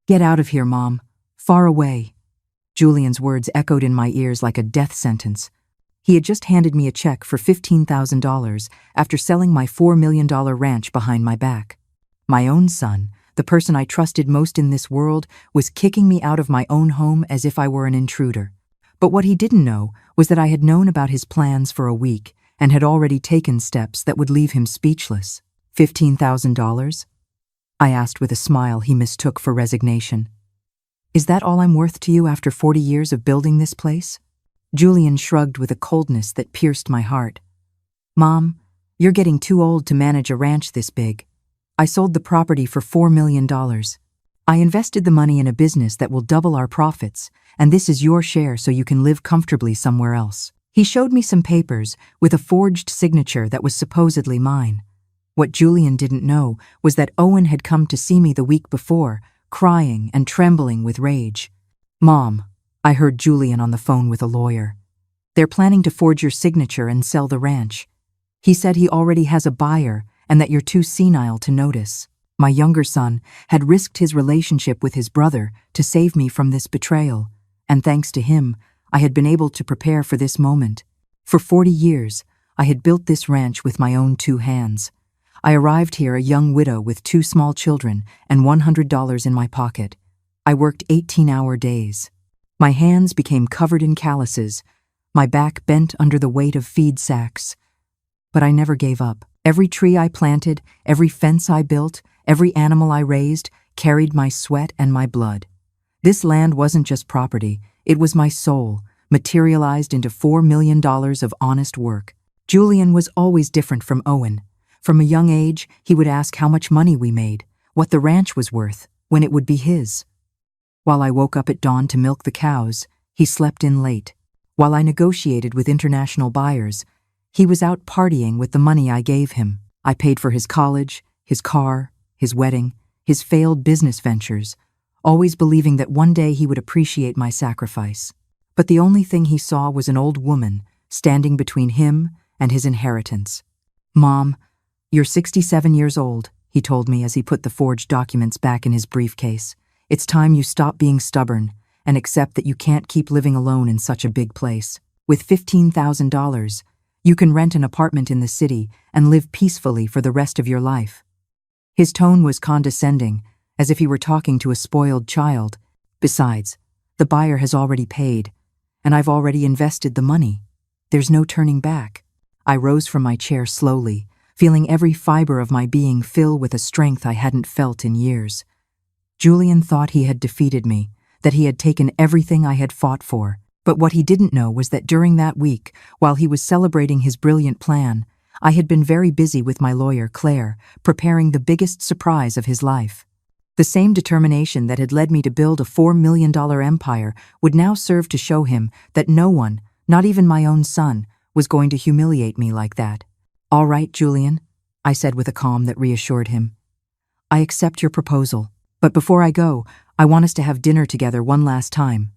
Get out of here, Mom. Far away. Julian's words echoed in my ears like a death sentence. He had just handed me a check for $15,000 after selling my $4 million ranch behind my back. My own son, the person I trusted most in this world, was kicking me out of my own home as if I were an intruder. But what he didn't know was that I had known about his plans for a week and had already taken steps that would leave him speechless. $15,000? I asked with a smile he mistook for resignation. Is that all I'm worth to you after 40 years of building this place? Julian shrugged with a coldness that pierced my heart. Mom, you're getting too old to manage a ranch this big. I sold the property for $4 million. I invested the money in a business that will double our profits, and this is your share so you can live comfortably somewhere else. He showed me some papers with a forged signature that was supposedly mine. What Julian didn't know was that Owen had come to see me the week before, crying and trembling with rage. Mom, I heard Julian on the phone with a lawyer. They're planning to forge your signature and sell the ranch. He said he already has a buyer and that you're too senile to notice. My younger son had risked his relationship with his brother to save me from this betrayal, and thanks to him, I had been able to prepare for this moment. For 40 years, I had built this ranch with my own 2 hands. I arrived here a young widow with 2 small children and $100 in my pocket. I worked 18-hour days. My hands became covered in calluses, my back bent under the weight of feed sacks. But I never gave up. Every tree I planted, every fence I built, every animal I raised carried my sweat and my blood. This land wasn't just property, it was my soul, materialized into $4 million of honest work. Julian was always different from Owen. From a young age, he would ask how much money we made, what the ranch was worth, when it would be his. While I woke up at dawn to milk the cows, he slept in late. While I negotiated with international buyers, he was out partying with the money I gave him. I paid for his college, his car, his wedding, his failed business ventures, always believing that one day he would appreciate my sacrifice. But the only thing he saw was an old woman standing between him and his inheritance. Mom, you're 67 years old, he told me as he put the forged documents back in his briefcase. It's time you stop being stubborn and accept that you can't keep living alone in such a big place. With $15,000, you can rent an apartment in the city and live peacefully for the rest of your life. His tone was condescending, as if he were talking to a spoiled child. Besides, the buyer has already paid, and I've already invested the money. There's no turning back. I rose from my chair slowly, feeling every fiber of my being fill with a strength I hadn't felt in years. Julian thought he had defeated me, that he had taken everything I had fought for. But what he didn't know was that during that week, while he was celebrating his brilliant plan, I had been very busy with my lawyer, Claire, preparing the biggest surprise of his life. The same determination that had led me to build a $4 million empire would now serve to show him that no one, not even my own son, was going to humiliate me like that. All right, Julian, I said with a calm that reassured him. I accept your proposal, but before I go, I want us to have dinner together one last time.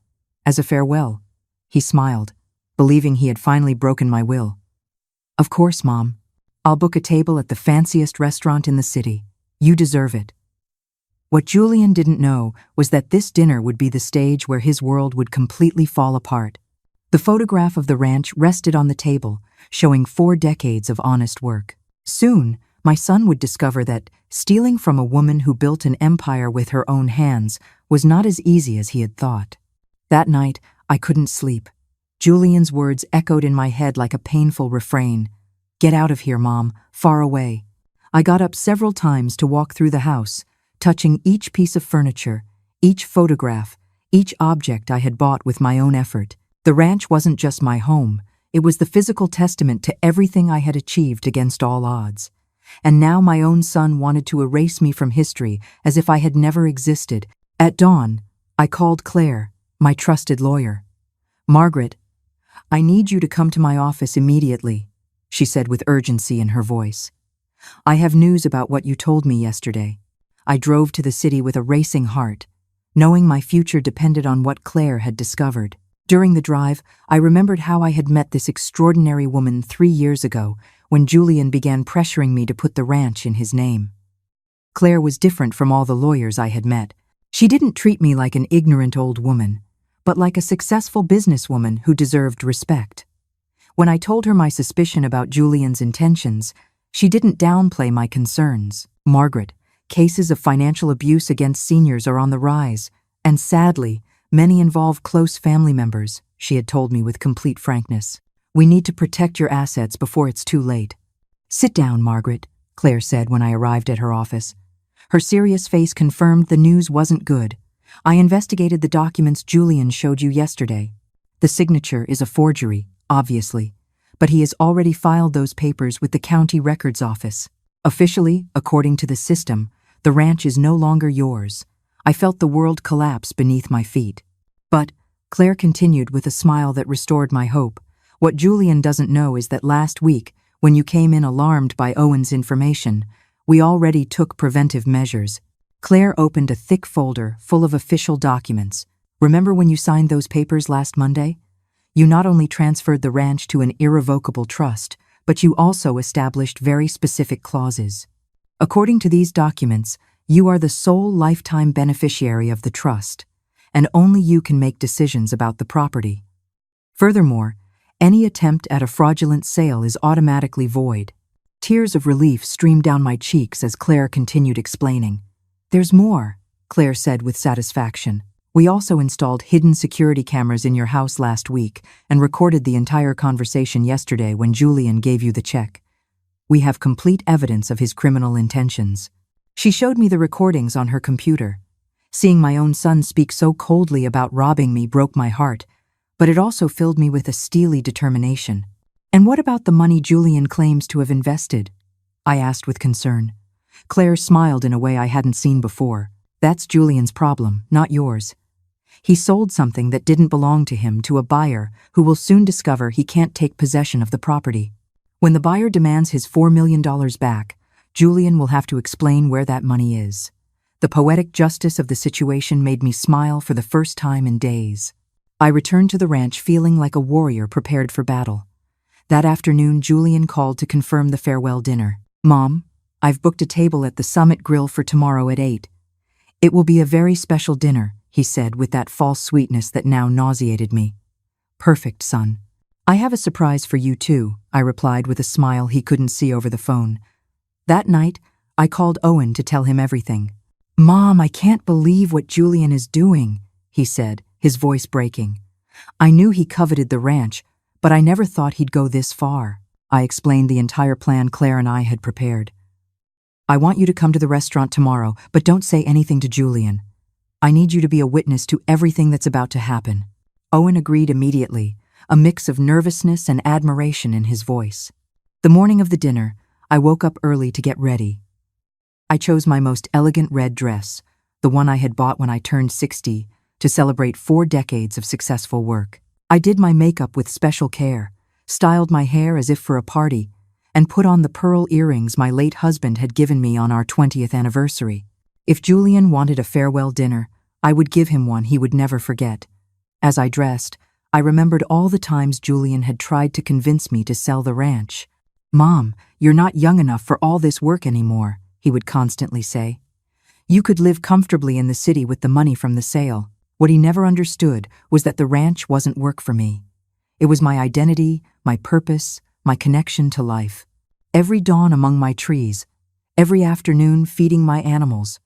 As a farewell. He smiled, believing he had finally broken my will. Of course, Mom. I'll book a table at the fanciest restaurant in the city. You deserve it. What Julian didn't know was that this dinner would be the stage where his world would completely fall apart. The photograph of the ranch rested on the table, showing 4 decades of honest work. Soon, my son would discover that stealing from a woman who built an empire with her own hands was not as easy as he had thought. That night, I couldn't sleep. Julian's words echoed in my head like a painful refrain. Get out of here, Mom, far away. I got up several times to walk through the house, touching each piece of furniture, each photograph, each object I had bought with my own effort. The ranch wasn't just my home, it was the physical testament to everything I had achieved against all odds. And now my own son wanted to erase me from history as if I had never existed. At dawn, I called Claire, my trusted lawyer. Margaret, I need you to come to my office immediately, she said with urgency in her voice. I have news about what you told me yesterday. I drove to the city with a racing heart, knowing my future depended on what Claire had discovered. During the drive, I remembered how I had met this extraordinary woman 3 years ago when Julian began pressuring me to put the ranch in his name. Claire was different from all the lawyers I had met. She didn't treat me like an ignorant old woman, but like a successful businesswoman who deserved respect. When I told her my suspicion about Julian's intentions, she didn't downplay my concerns. Margaret, cases of financial abuse against seniors are on the rise, and sadly, many involve close family members, she had told me with complete frankness. We need to protect your assets before it's too late. Sit down, Margaret, Claire said when I arrived at her office. Her serious face confirmed the news wasn't good. I investigated the documents Julian showed you yesterday. The signature is a forgery, obviously, but he has already filed those papers with the county records office. Officially, according to the system, the ranch is no longer yours. I felt the world collapse beneath my feet. But, Claire continued with a smile that restored my hope, what Julian doesn't know is that last week, when you came in alarmed by Owen's information, we already took preventive measures. Claire opened a thick folder full of official documents. Remember when you signed those papers last Monday? You not only transferred the ranch to an irrevocable trust, but you also established very specific clauses. According to these documents, you are the sole lifetime beneficiary of the trust, and only you can make decisions about the property. Furthermore, any attempt at a fraudulent sale is automatically void. Tears of relief streamed down my cheeks as Claire continued explaining. There's more, Claire said with satisfaction. We also installed hidden security cameras in your house last week and recorded the entire conversation yesterday when Julian gave you the check. We have complete evidence of his criminal intentions. She showed me the recordings on her computer. Seeing my own son speak so coldly about robbing me broke my heart, but it also filled me with a steely determination. And what about the money Julian claims to have invested? I asked with concern. Claire smiled in a way I hadn't seen before. That's Julian's problem, not yours. He sold something that didn't belong to him to a buyer who will soon discover he can't take possession of the property. When the buyer demands his $4 million back, Julian will have to explain where that money is. The poetic justice of the situation made me smile for the first time in days. I returned to the ranch feeling like a warrior prepared for battle. That afternoon, Julian called to confirm the farewell dinner. Mom, I've booked a table at the Summit Grill for tomorrow at 8. It will be a very special dinner, he said with that false sweetness that now nauseated me. Perfect, son. I have a surprise for you too, I replied with a smile he couldn't see over the phone. That night, I called Owen to tell him everything. Mom, I can't believe what Julian is doing, he said, his voice breaking. I knew he coveted the ranch, but I never thought he'd go this far. I explained the entire plan Claire and I had prepared. I want you to come to the restaurant tomorrow, but don't say anything to Julian. I need you to be a witness to everything that's about to happen. Owen agreed immediately, a mix of nervousness and admiration in his voice. The morning of the dinner, I woke up early to get ready. I chose my most elegant red dress, the one I had bought when I turned 60, to celebrate 4 decades of successful work. I did my makeup with special care, styled my hair as if for a party, and put on the pearl earrings my late husband had given me on our 20th anniversary. If Julian wanted a farewell dinner, I would give him one he would never forget. As I dressed, I remembered all the times Julian had tried to convince me to sell the ranch. Mom, you're not young enough for all this work anymore, he would constantly say. You could live comfortably in the city with the money from the sale. What he never understood was that the ranch wasn't work for me. It was my identity, my purpose, my connection to life. Every dawn among my trees, every afternoon feeding my animals,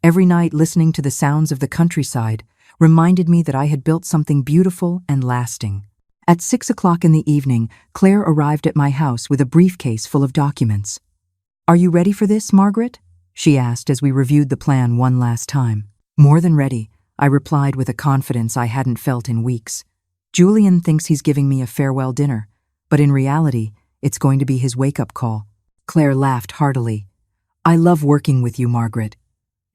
every night listening to the sounds of the countryside reminded me that I had built something beautiful and lasting. At 6 o'clock in the evening, Claire arrived at my house with a briefcase full of documents. Are you ready for this, Margaret? She asked as we reviewed the plan one last time. More than ready, I replied with a confidence I hadn't felt in weeks. Julian thinks he's giving me a farewell dinner, but in reality, it's going to be his wake-up call. Claire laughed heartily. I love working with you, Margaret.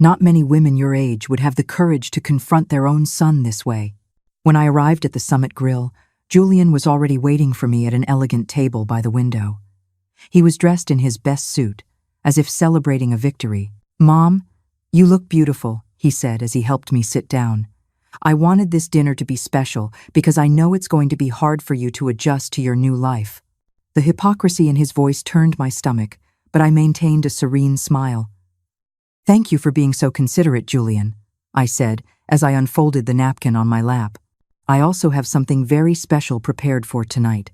Not many women your age would have the courage to confront their own son this way. When I arrived at the Summit Grill, Julian was already waiting for me at an elegant table by the window. He was dressed in his best suit, as if celebrating a victory. Mom, you look beautiful, he said as he helped me sit down. I wanted this dinner to be special because I know it's going to be hard for you to adjust to your new life. The hypocrisy in his voice turned my stomach, but I maintained a serene smile. Thank you for being so considerate, Julian. I said as I unfolded the napkin on my lap. "I also have something very special prepared for tonight."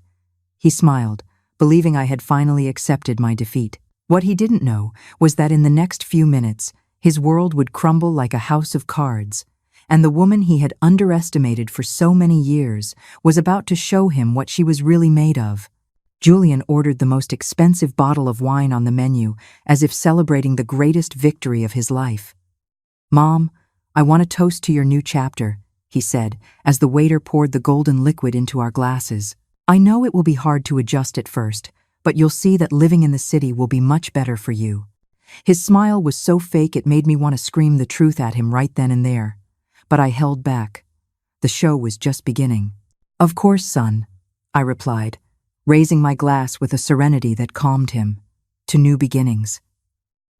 He smiled, believing I had finally accepted my defeat. What he didn't know was that in the next few minutes, his world would crumble like a house of cards, and the woman he had underestimated for so many years was about to show him what she was really made of. Julian ordered the most expensive bottle of wine on the menu, as if celebrating the greatest victory of his life. "Mom, I want to toast to your new chapter," he said, as the waiter poured the golden liquid into our glasses. "I know it will be hard to adjust at first, but you'll see that living in the city will be much better for you." His smile was so fake it made me want to scream the truth at him right then and there. But I held back. The show was just beginning. "Of course, son," I replied, raising my glass with a serenity that calmed him. "To new beginnings."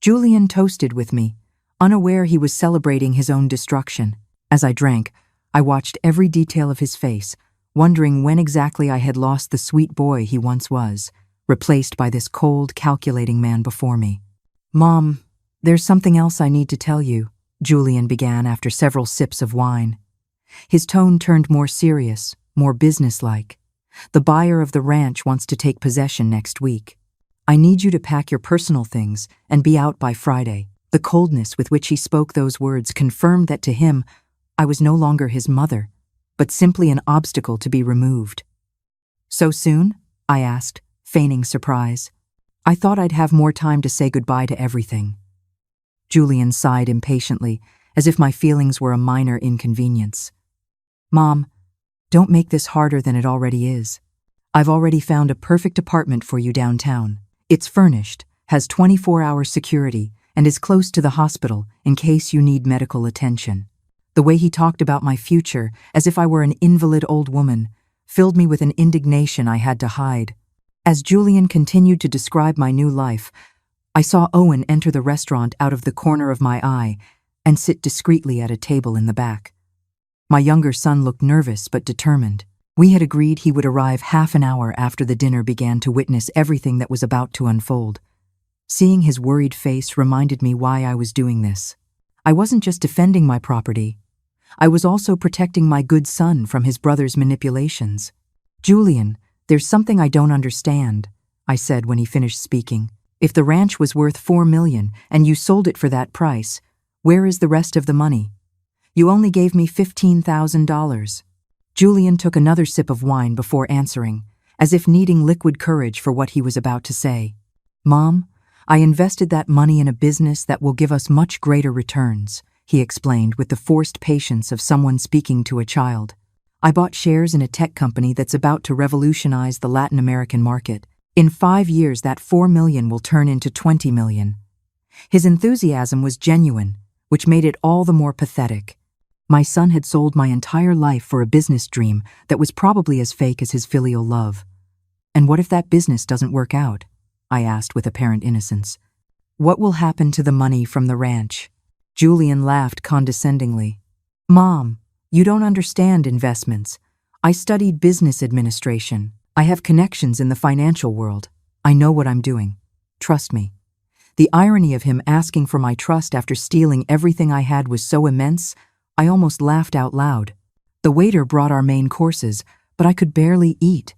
Julian toasted with me, unaware he was celebrating his own destruction. As I drank, I watched every detail of his face, wondering when exactly I had lost the sweet boy he once was, replaced by this cold, calculating man before me. "Mom, there's something else I need to tell you," Julian began after several sips of wine. His tone turned more serious, more businesslike. "The buyer of the ranch wants to take possession next week. I need you to pack your personal things and be out by Friday." The coldness with which he spoke those words confirmed that to him, I was no longer his mother, but simply an obstacle to be removed. "So soon?" I asked, feigning surprise. "I thought I'd have more time to say goodbye to everything." Julian sighed impatiently, as if my feelings were a minor inconvenience. "Mom, don't make this harder than it already is. I've already found a perfect apartment for you downtown. It's furnished, has 24-hour security, and is close to the hospital in case you need medical attention." The way he talked about my future, as if I were an invalid old woman, filled me with an indignation I had to hide. As Julian continued to describe my new life, I saw Owen enter the restaurant out of the corner of my eye and sit discreetly at a table in the back. My younger son looked nervous but determined. We had agreed he would arrive half an hour after the dinner began to witness everything that was about to unfold. Seeing his worried face reminded me why I was doing this. I wasn't just defending my property. I was also protecting my good son from his brother's manipulations. "Julian, there's something I don't understand," I said when he finished speaking. "If the ranch was worth $4 million and you sold it for that price, where is the rest of the money? You only gave me $15,000. Julian took another sip of wine before answering, as if needing liquid courage for what he was about to say. "Mom, I invested that money in a business that will give us much greater returns," he explained with the forced patience of someone speaking to a child. "I bought shares in a tech company that's about to revolutionize the Latin American market. In 5 years, that $4 million will turn into $20 million. His enthusiasm was genuine, which made it all the more pathetic. My son had sold my entire life for a business dream that was probably as fake as his filial love. "And what if that business doesn't work out?" I asked with apparent innocence. "What will happen to the money from the ranch?" Julian laughed condescendingly. "Mom, you don't understand investments. I studied business administration. I have connections in the financial world. I know what I'm doing. Trust me." The irony of him asking for my trust after stealing everything I had was so immense, I almost laughed out loud. The waiter brought our main courses, but I could barely eat.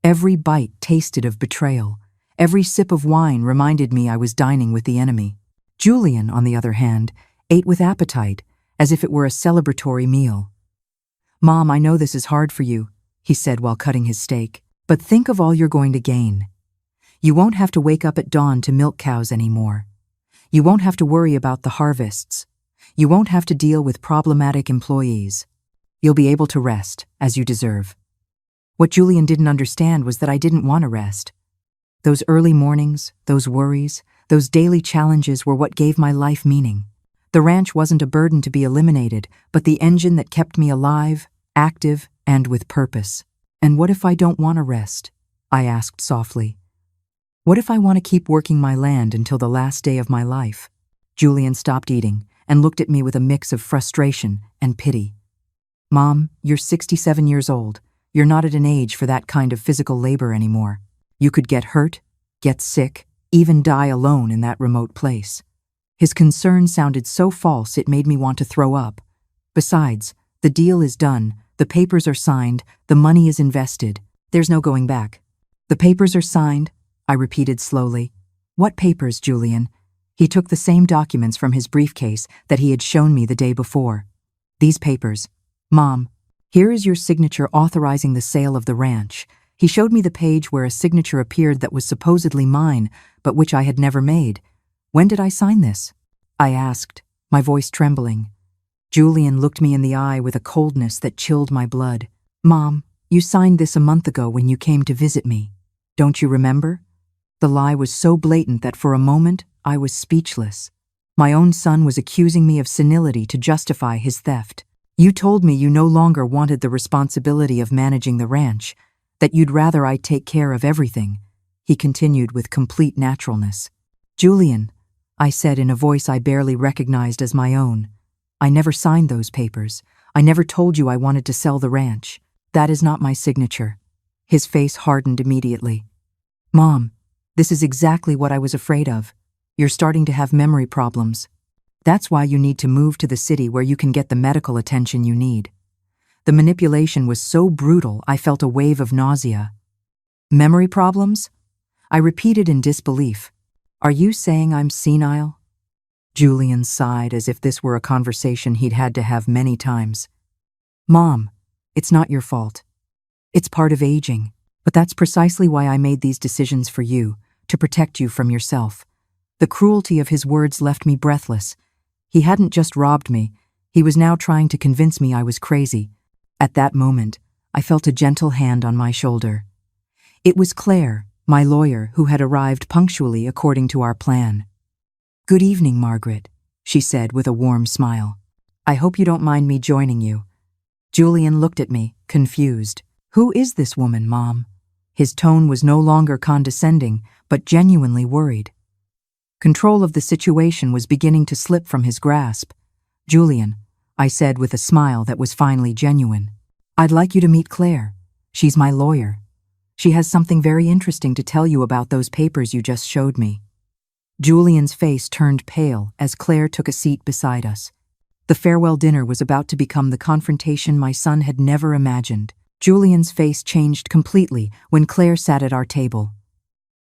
Every bite tasted of betrayal. Every sip of wine reminded me I was dining with the enemy. Julian, on the other hand, ate with appetite, as if it were a celebratory meal. "Mom, I know this is hard for you," he said while cutting his steak, "but think of all you're going to gain. You won't have to wake up at dawn to milk cows anymore. You won't have to worry about the harvests. You won't have to deal with problematic employees. You'll be able to rest, as you deserve." What Julian didn't understand was that I didn't want to rest. Those early mornings, those worries, those daily challenges were what gave my life meaning. The ranch wasn't a burden to be eliminated, but the engine that kept me alive, active, and with purpose. "And what if I don't want to rest?" I asked softly. "What if I want to keep working my land until the last day of my life?" Julian stopped eating and looked at me with a mix of frustration and pity. "Mom, you're 67 years old. You're not at an age for that kind of physical labor anymore. You could get hurt, get sick, even die alone in that remote place. His concern sounded so false it made me want to throw up. Besides, the deal is done, the papers are signed, the money is invested. There's no going back. The papers are signed, I repeated slowly. What papers, Julian? He took the same documents from his briefcase that he had shown me the day before. These papers. Mom, here is your signature authorizing the sale of the ranch. He showed me the page where a signature appeared that was supposedly mine, but which I had never made. When did I sign this? I asked, my voice trembling. Julian looked me in the eye with a coldness that chilled my blood. Mom, you signed this a month ago when you came to visit me. Don't you remember? The lie was so blatant that for a moment I was speechless. My own son was accusing me of senility to justify his theft. You told me you no longer wanted the responsibility of managing the ranch, that you'd rather I take care of everything, he continued with complete naturalness. Julian, I said in a voice I barely recognized as my own, I never signed those papers. I never told you I wanted to sell the ranch. That is not my signature. His face hardened immediately. Mom, this is exactly what I was afraid of. You're starting to have memory problems. That's why you need to move to the city where you can get the medical attention you need. The manipulation was so brutal I felt a wave of nausea. Memory problems? I repeated in disbelief. Are you saying I'm senile? Julian sighed as if this were a conversation he'd had to have many times. Mom, it's not your fault. It's part of aging, but that's precisely why I made these decisions for you, to protect you from yourself. The cruelty of his words left me breathless. He hadn't just robbed me, he was now trying to convince me I was crazy. At that moment, I felt a gentle hand on my shoulder. It was Claire, my lawyer, who had arrived punctually according to our plan. Good evening, Margaret, she said with a warm smile. I hope you don't mind me joining you. Julian looked at me, confused. Who is this woman, Mom? His tone was no longer condescending, but genuinely worried. Control of the situation was beginning to slip from his grasp. Julian, I said with a smile that was finally genuine. I'd like you to meet Claire. She's my lawyer. She has something very interesting to tell you about those papers you just showed me. Julian's face turned pale as Claire took a seat beside us. The farewell dinner was about to become the confrontation my son had never imagined. Julian's face changed completely when Claire sat at our table.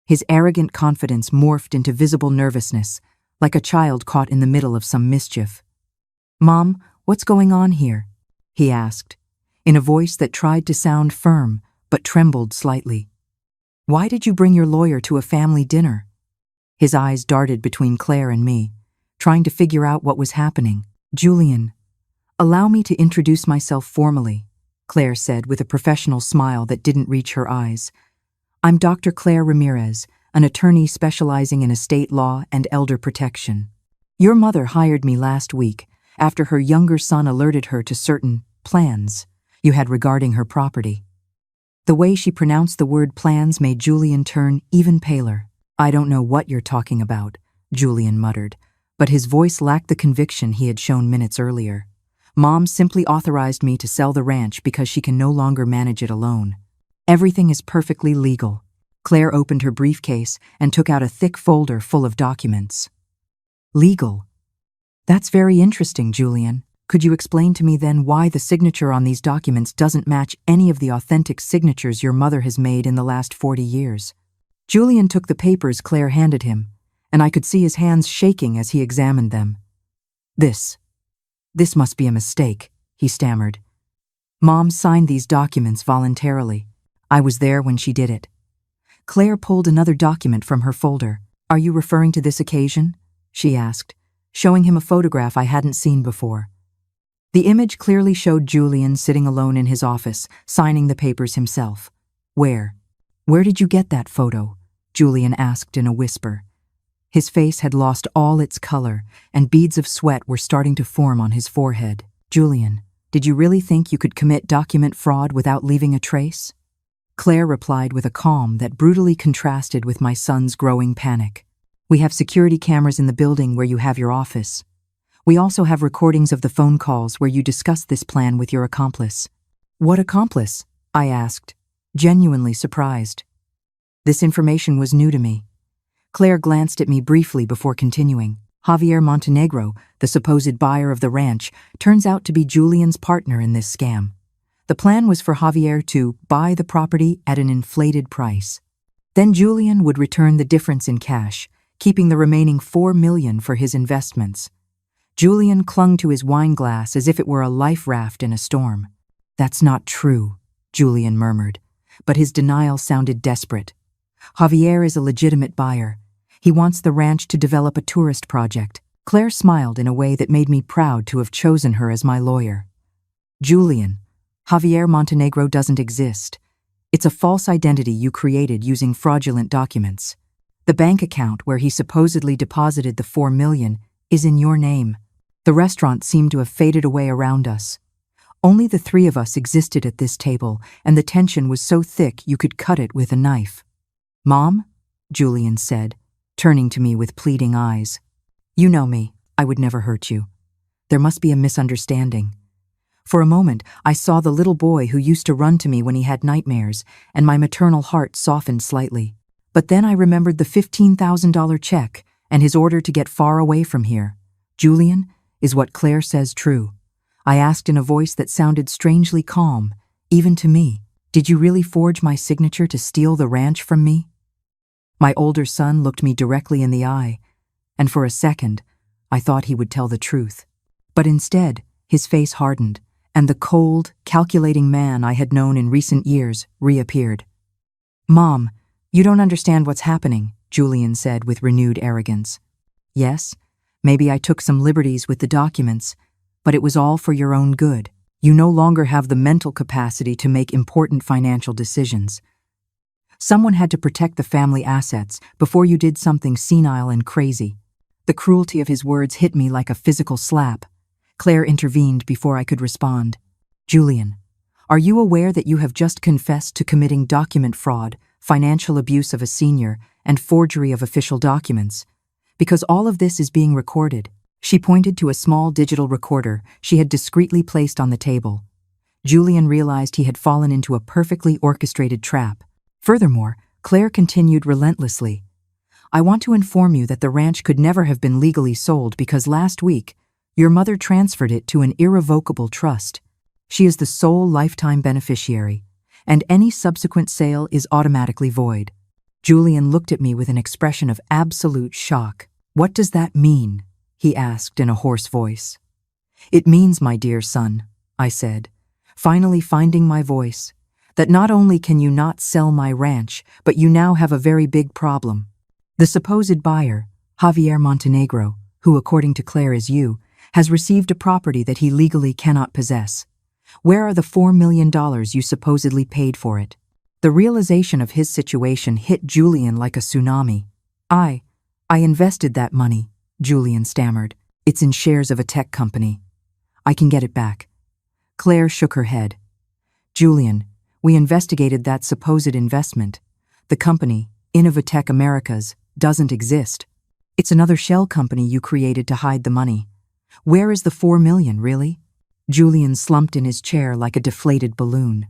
His arrogant confidence morphed into visible nervousness, like a child caught in the middle of some mischief. Mom, what's going on here? He asked, in a voice that tried to sound firm but trembled slightly. Why did you bring your lawyer to a family dinner? His eyes darted between Claire and me, trying to figure out what was happening. Julian, allow me to introduce myself formally, Claire said with a professional smile that didn't reach her eyes. I'm Dr. Claire Ramirez, an attorney specializing in estate law and elder protection. Your mother hired me last week after her younger son alerted her to certain plans you had regarding her property. The way she pronounced the word plans made Julian turn even paler. I don't know what you're talking about, Julian muttered, but his voice lacked the conviction he had shown minutes earlier. Mom simply authorized me to sell the ranch because she can no longer manage it alone. Everything is perfectly legal. Claire opened her briefcase and took out a thick folder full of documents. Legal? That's very interesting, Julian. Could you explain to me then why the signature on these documents doesn't match any of the authentic signatures your mother has made in the last 40 years? Julian took the papers Claire handed him, and I could see his hands shaking as he examined them. This must be a mistake, he stammered. Mom signed these documents voluntarily. I was there when she did it. Claire pulled another document from her folder. Are you referring to this occasion? She asked, showing him a photograph I hadn't seen before. The image clearly showed Julian sitting alone in his office, signing the papers himself. Where did you get that photo? Julian asked in a whisper. His face had lost all its color, and beads of sweat were starting to form on his forehead. Julian, did you really think you could commit document fraud without leaving a trace? Claire replied with a calm that brutally contrasted with my son's growing panic. We have security cameras in the building where you have your office. We also have recordings of the phone calls where you discussed this plan with your accomplice. What accomplice? I asked, genuinely surprised. This information was new to me. Claire glanced at me briefly before continuing. Javier Montenegro, the supposed buyer of the ranch, turns out to be Julian's partner in this scam. The plan was for Javier to buy the property at an inflated price. Then Julian would return the difference in cash, keeping the remaining $4 million for his investments. Julian clung to his wine glass as if it were a life raft in a storm. "That's not true," Julian murmured, but his denial sounded desperate. "Javier is a legitimate buyer. He wants the ranch to develop a tourist project." Claire smiled in a way that made me proud to have chosen her as my lawyer. "Julian, Javier Montenegro doesn't exist. It's a false identity you created using fraudulent documents. The bank account where he supposedly deposited the $4 million is in your name." The restaurant seemed to have faded away around us. Only the three of us existed at this table, and the tension was so thick you could cut it with a knife. "Mom?" Julian said, turning to me with pleading eyes. "You know me. I would never hurt you. There must be a misunderstanding." For a moment, I saw the little boy who used to run to me when he had nightmares, and my maternal heart softened slightly. But then I remembered the $15,000 check and his order to get far away from here. "Julian, is what Claire says true?" I asked in a voice that sounded strangely calm, even to me. "Did you really forge my signature to steal the ranch from me?" My older son looked me directly in the eye, and for a second, I thought he would tell the truth. But instead, his face hardened, and the cold, calculating man I had known in recent years reappeared. "Mom, you don't understand what's happening," Julian said with renewed arrogance. "Yes, maybe I took some liberties with the documents, but it was all for your own good. You no longer have the mental capacity to make important financial decisions. Someone had to protect the family assets before you did something senile and crazy." The cruelty of his words hit me like a physical slap. Claire intervened before I could respond. "Julian, are you aware that you have just confessed to committing document fraud, financial abuse of a senior, and forgery of official documents? Because all of this is being recorded." She pointed to a small digital recorder she had discreetly placed on the table. Julian realized he had fallen into a perfectly orchestrated trap. Furthermore, Claire continued relentlessly. "I want to inform you that the ranch could never have been legally sold because last week, your mother transferred it to an irrevocable trust. She is the sole lifetime beneficiary, and any subsequent sale is automatically void." Julian looked at me with an expression of absolute shock. "What does that mean?" he asked in a hoarse voice. "It means, my dear son," I said, finally finding my voice, "that not only can you not sell my ranch, but you now have a very big problem. The supposed buyer, Javier Montenegro, who according to Claire is you, has received a property that he legally cannot possess. Where are the $4 million you supposedly paid for it?" The realization of his situation hit Julian like a tsunami. I invested that money," Julian stammered. "It's in shares of a tech company. I can get it back." Claire shook her head. "Julian, we investigated that supposed investment. The company, Innovatech Americas, doesn't exist. It's another shell company you created to hide the money. Where is the $4 million, really?" Julian slumped in his chair like a deflated balloon.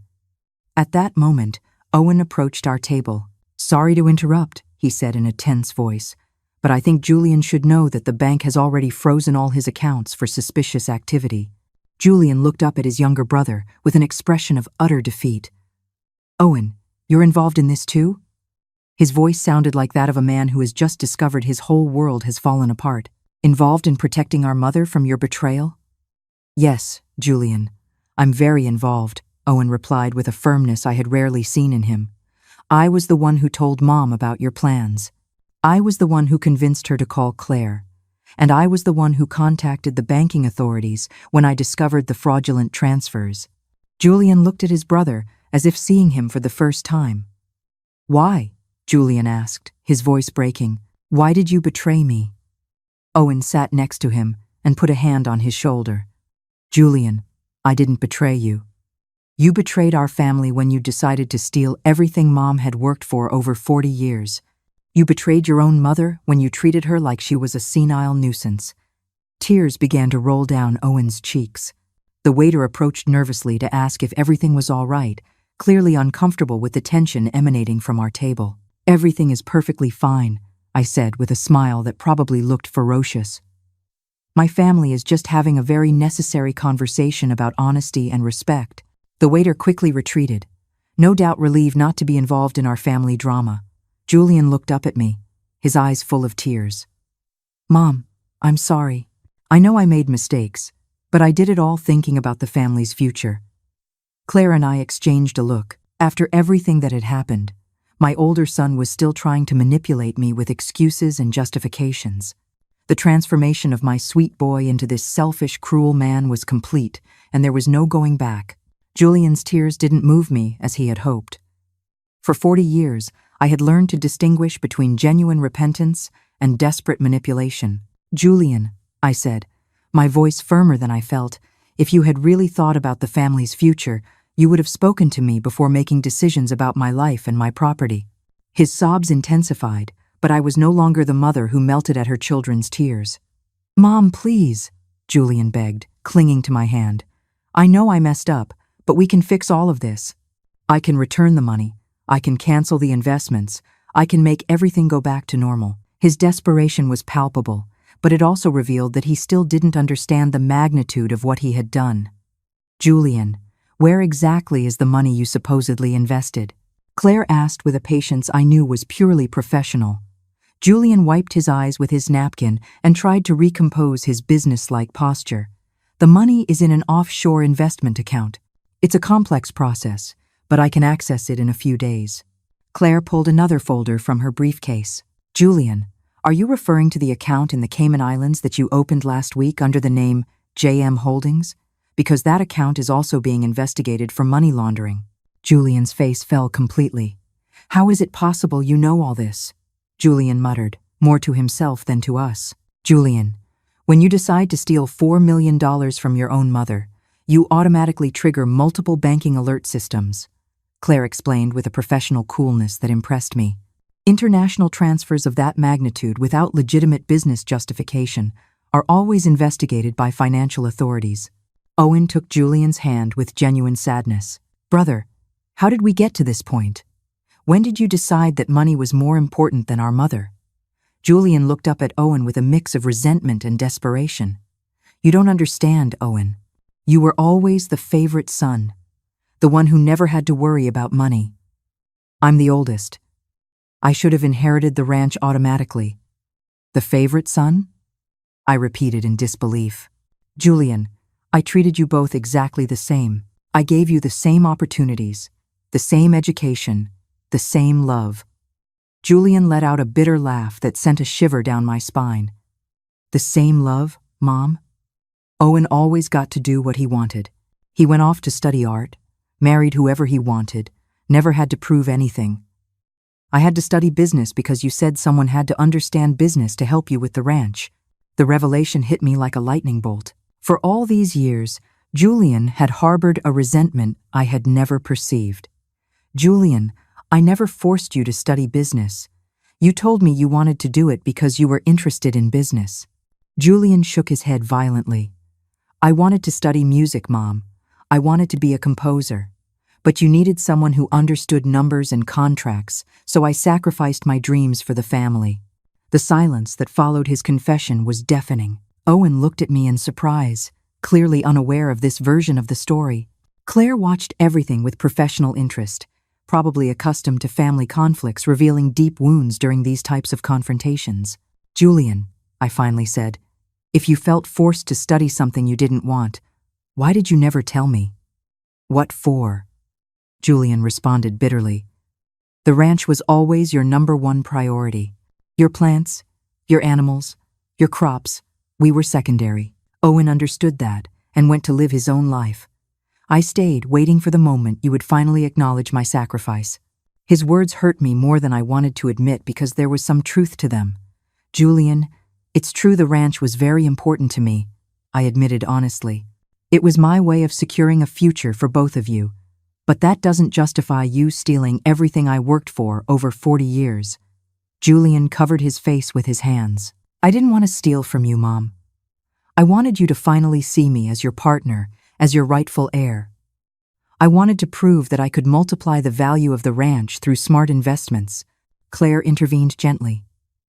At that moment, Owen approached our table. "Sorry to interrupt," he said in a tense voice, "but I think Julian should know that the bank has already frozen all his accounts for suspicious activity." Julian looked up at his younger brother with an expression of utter defeat. "Owen, you're involved in this too?" His voice sounded like that of a man who has just discovered his whole world has fallen apart. "Involved in protecting our mother from your betrayal?" "Yes, Julian, I'm very involved," Owen replied with a firmness I had rarely seen in him. "I was the one who told Mom about your plans. I was the one who convinced her to call Claire. And I was the one who contacted the banking authorities when I discovered the fraudulent transfers." Julian looked at his brother as if seeing him for the first time. "Why?" Julian asked, his voice breaking. "Why did you betray me?" Owen sat next to him and put a hand on his shoulder. "Julian, I didn't betray you. You betrayed our family when you decided to steal everything Mom had worked for over 40 years. You betrayed your own mother when you treated her like she was a senile nuisance." Tears began to roll down Owen's cheeks. The waiter approached nervously to ask if everything was all right, clearly uncomfortable with the tension emanating from our table. "Everything is perfectly fine," I said with a smile that probably looked ferocious. My family is just having a very necessary conversation about honesty and respect. The waiter quickly retreated, no doubt relieved not to be involved in our family drama. Julian looked up at me, his eyes full of tears. Mom, I'm sorry. I know I made mistakes, but I did it all thinking about the family's future. Claire and I exchanged a look. After everything that had happened, my older son was still trying to manipulate me with excuses and justifications. The transformation of my sweet boy into this selfish, cruel man was complete, and there was no going back. Julian's tears didn't move me as he had hoped. For 40 years, I had learned to distinguish between genuine repentance and desperate manipulation. Julian, I said, my voice firmer than I felt, if you had really thought about the family's future, you would have spoken to me before making decisions about my life and my property. His sobs intensified, but I was no longer the mother who melted at her children's tears. Mom, please, Julian begged, clinging to my hand. I know I messed up, but we can fix all of this. I can return the money. I can cancel the investments. I can make everything go back to normal. His desperation was palpable, but it also revealed that he still didn't understand the magnitude of what he had done. Julian, where exactly is the money you supposedly invested? Claire asked with a patience I knew was purely professional. Julian wiped his eyes with his napkin and tried to recompose his business-like posture. The money is in an offshore investment account. It's a complex process, but I can access it in a few days. Claire pulled another folder from her briefcase. Julian, are you referring to the account in the Cayman Islands that you opened last week under the name JM Holdings? Because that account is also being investigated for money laundering. Julian's face fell completely. How is it possible you know all this? Julian muttered, more to himself than to us. Julian, when you decide to steal $4 million from your own mother, you automatically trigger multiple banking alert systems, Claire explained with a professional coolness that impressed me. International transfers of that magnitude without legitimate business justification are always investigated by financial authorities. Owen took Julian's hand with genuine sadness. Brother, how did we get to this point? When did you decide that money was more important than our mother? Julian looked up at Owen with a mix of resentment and desperation. You don't understand, Owen. You were always the favorite son, the one who never had to worry about money. I'm the oldest. I should have inherited the ranch automatically. The favorite son? I repeated in disbelief. Julian, I treated you both exactly the same. I gave you the same opportunities, the same education, the same love. Julian let out a bitter laugh that sent a shiver down my spine. The same love, Mom? Owen always got to do what he wanted. He went off to study art, married whoever he wanted, never had to prove anything. I had to study business because you said someone had to understand business to help you with the ranch. The revelation hit me like a lightning bolt. For all these years, Julian had harbored a resentment I had never perceived. Julian, I never forced you to study business. You told me you wanted to do it because you were interested in business. Julian shook his head violently. I wanted to study music, Mom. I wanted to be a composer. But you needed someone who understood numbers and contracts, so I sacrificed my dreams for the family. The silence that followed his confession was deafening. Owen looked at me in surprise, clearly unaware of this version of the story. Claire watched everything with professional interest, probably accustomed to family conflicts revealing deep wounds during these types of confrontations. Julian, I finally said, if you felt forced to study something you didn't want, why did you never tell me? What for? Julian responded bitterly. The ranch was always your #1 priority. Your plants, your animals, your crops, we were secondary. Owen understood that and went to live his own life. I stayed, waiting for the moment you would finally acknowledge my sacrifice. His words hurt me more than I wanted to admit because there was some truth to them. Julian, it's true the ranch was very important to me, I admitted honestly. It was my way of securing a future for both of you. But that doesn't justify you stealing everything I worked for over 40 years. Julian covered his face with his hands. I didn't want to steal from you, Mom. I wanted you to finally see me as your partner, as your rightful heir. I wanted to prove that I could multiply the value of the ranch through smart investments. Claire intervened gently.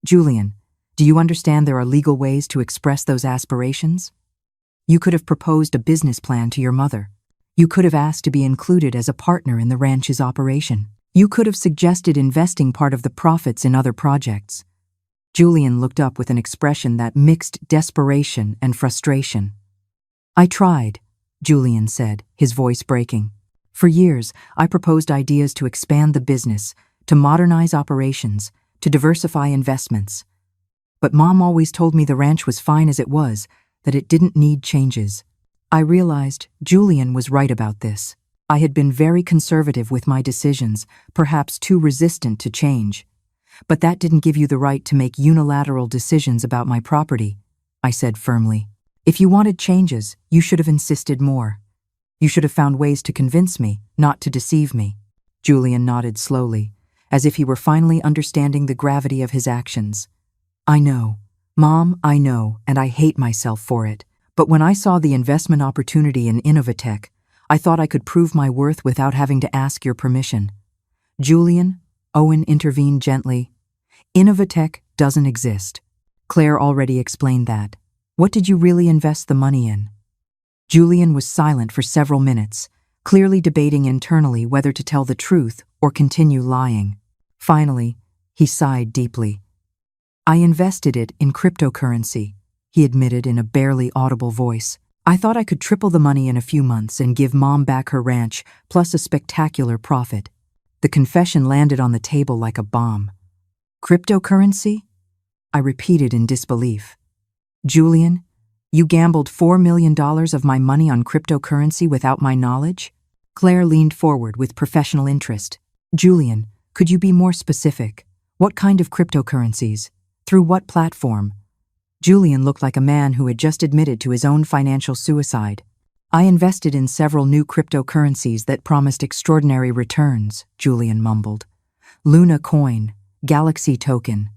Julian, do you understand there are legal ways to express those aspirations? You could have proposed a business plan to your mother. You could have asked to be included as a partner in the ranch's operation. You could have suggested investing part of the profits in other projects. Julian looked up with an expression that mixed desperation and frustration. I tried, Julian said, his voice breaking. For years, I proposed ideas to expand the business, to modernize operations, to diversify investments. But Mom always told me the ranch was fine as it was, that it didn't need changes. I realized Julian was right about this. I had been very conservative with my decisions, perhaps too resistant to change. But that didn't give you the right to make unilateral decisions about my property, I said firmly. If you wanted changes, you should have insisted more. You should have found ways to convince me, not to deceive me. Julian nodded slowly, as if he were finally understanding the gravity of his actions. I know, Mom, I know, and I hate myself for it. But when I saw the investment opportunity in Innovatech, I thought I could prove my worth without having to ask your permission. Julian, Owen intervened gently. Innovatech doesn't exist. Claire already explained that. What did you really invest the money in? Julian was silent for several minutes, clearly debating internally whether to tell the truth or continue lying. Finally, he sighed deeply. I invested it in cryptocurrency, he admitted in a barely audible voice. I thought I could triple the money in a few months and give Mom back her ranch, plus a spectacular profit. The confession landed on the table like a bomb. Cryptocurrency? I repeated in disbelief. Julian, you gambled $4 million of my money on cryptocurrency without my knowledge? Claire leaned forward with professional interest. Julian, could you be more specific? What kind of cryptocurrencies? Through what platform? Julian looked like a man who had just admitted to his own financial suicide. I invested in several new cryptocurrencies that promised extraordinary returns, Julian mumbled. Luna Coin, Galaxy Token,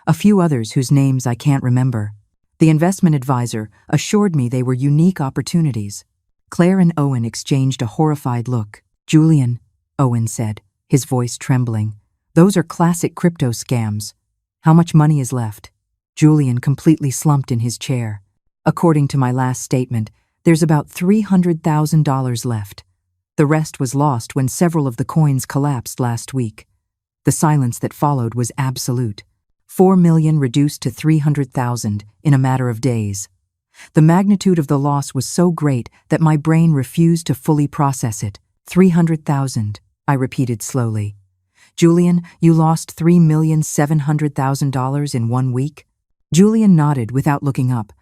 a few others whose names I can't remember. The investment advisor assured me they were unique opportunities. Claire and Owen exchanged a horrified look. Julian, Owen said, his voice trembling, those are classic crypto scams. How much money is left? Julian completely slumped in his chair. According to my last statement, there's about $300,000 left. The rest was lost when several of the coins collapsed last week. The silence that followed was absolute. 4 million reduced to 300,000 in a matter of days. The magnitude of the loss was so great that my brain refused to fully process it. 300,000, I repeated slowly. Julian, you lost $3,700,000 in 1 week? Julian nodded without looking up,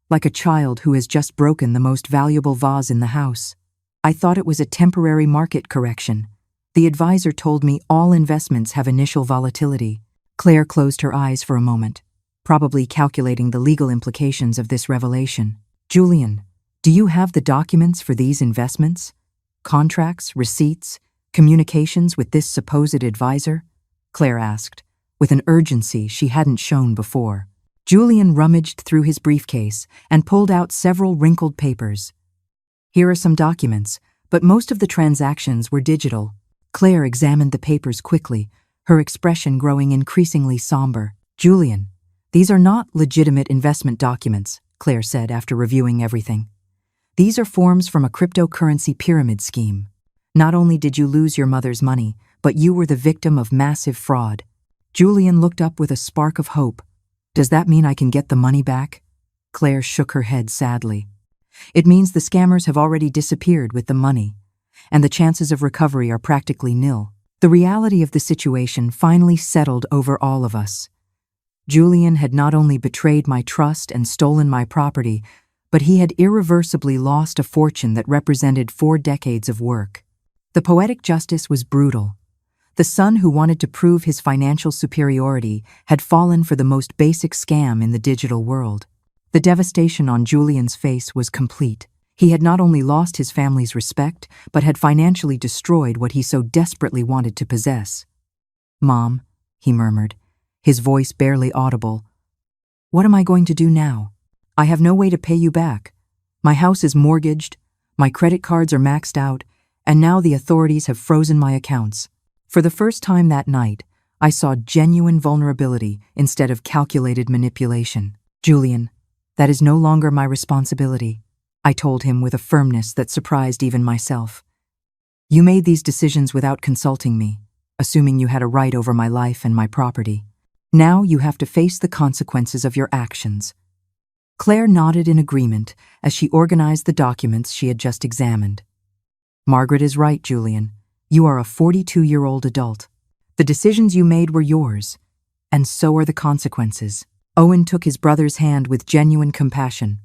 like a child who has just broken the most valuable vase in the house. I thought it was a temporary market correction. The advisor told me all investments have initial volatility. Claire closed her eyes for a moment, probably calculating the legal implications of this revelation. Julian, do you have the documents for these investments? Contracts, receipts, communications with this supposed advisor? Claire asked, with an urgency she hadn't shown before. Julian rummaged through his briefcase and pulled out several wrinkled papers. Here are some documents, but most of the transactions were digital. Claire examined the papers quickly, her expression growing increasingly somber. Julian, these are not legitimate investment documents, Claire said after reviewing everything. These are forms from a cryptocurrency pyramid scheme. Not only did you lose your mother's money, but you were the victim of massive fraud. Julian looked up with a spark of hope. Does that mean I can get the money back? Claire shook her head sadly. It means the scammers have already disappeared with the money, and the chances of recovery are practically nil. The reality of the situation finally settled over all of us. Julian had not only betrayed my trust and stolen my property, but he had irreversibly lost a fortune that represented 4 decades of work. The poetic justice was brutal. The son who wanted to prove his financial superiority had fallen for the most basic scam in the digital world. The devastation on Julian's face was complete. He had not only lost his family's respect, but had financially destroyed what he so desperately wanted to possess. Mom, he murmured, his voice barely audible. What am I going to do now? I have no way to pay you back. My house is mortgaged, my credit cards are maxed out, and now the authorities have frozen my accounts. For the first time that night, I saw genuine vulnerability instead of calculated manipulation. Julian, that is no longer my responsibility, I told him with a firmness that surprised even myself. You made these decisions without consulting me, assuming you had a right over my life and my property. Now you have to face the consequences of your actions. Claire nodded in agreement as she organized the documents she had just examined. Margaret is right, Julian. You are a 42-year-old adult. The decisions you made were yours, and so are the consequences. Owen took his brother's hand with genuine compassion.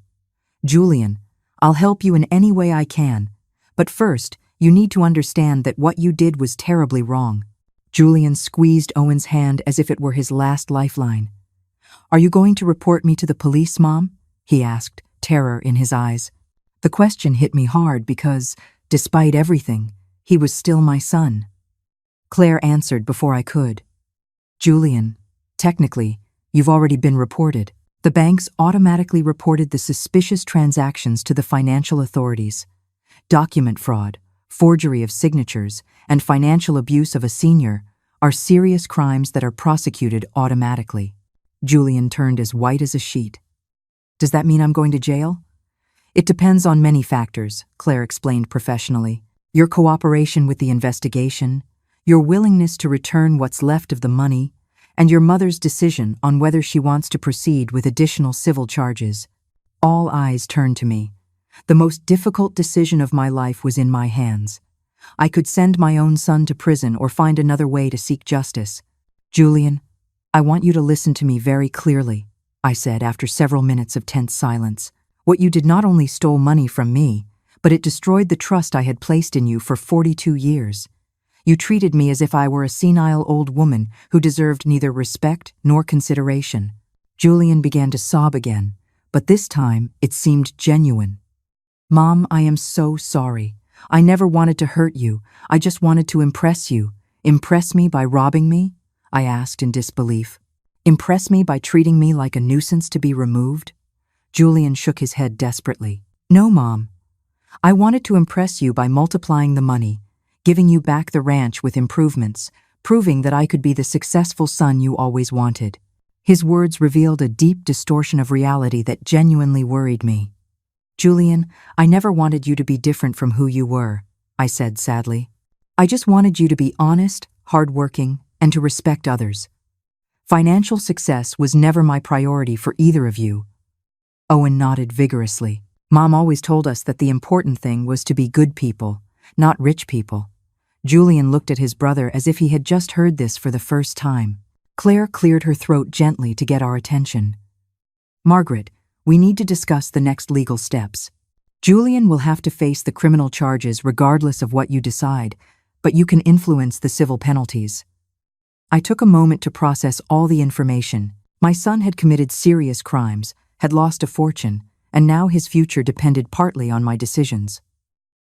Julian, I'll help you in any way I can, but first, you need to understand that what you did was terribly wrong. Julian squeezed Owen's hand as if it were his last lifeline. Are you going to report me to the police, Mom? He asked, terror in his eyes. The question hit me hard because, despite everything, he was still my son. Claire answered before I could. Julian, technically, you've already been reported. The banks automatically reported the suspicious transactions to the financial authorities. Document fraud, forgery of signatures, and financial abuse of a senior are serious crimes that are prosecuted automatically. Julian turned as white as a sheet. Does that mean I'm going to jail? It depends on many factors, Claire explained professionally. Your cooperation with the investigation, your willingness to return what's left of the money, and your mother's decision on whether she wants to proceed with additional civil charges. All eyes turned to me. The most difficult decision of my life was in my hands. I could send my own son to prison or find another way to seek justice. Julian, I want you to listen to me very clearly, I said after several minutes of tense silence. What you did not only stole money from me, but it destroyed the trust I had placed in you for 42 years. You treated me as if I were a senile old woman who deserved neither respect nor consideration. Julian began to sob again, but this time it seemed genuine. Mom, I am so sorry. I never wanted to hurt you. I just wanted to impress you. Impress me by robbing me? I asked in disbelief. Impress me by treating me like a nuisance to be removed? Julian shook his head desperately. No, Mom. I wanted to impress you by multiplying the money, giving you back the ranch with improvements, proving that I could be the successful son you always wanted. His words revealed a deep distortion of reality that genuinely worried me. Julian, I never wanted you to be different from who you were, I said sadly. I just wanted you to be honest, hardworking, and to respect others. Financial success was never my priority for either of you. Owen nodded vigorously. Mom always told us that the important thing was to be good people, not rich people. Julian looked at his brother as if he had just heard this for the first time. Claire cleared her throat gently to get our attention. Margaret, we need to discuss the next legal steps. Julian will have to face the criminal charges regardless of what you decide, but you can influence the civil penalties. I took a moment to process all the information. My son had committed serious crimes, had lost a fortune, and now his future depended partly on my decisions.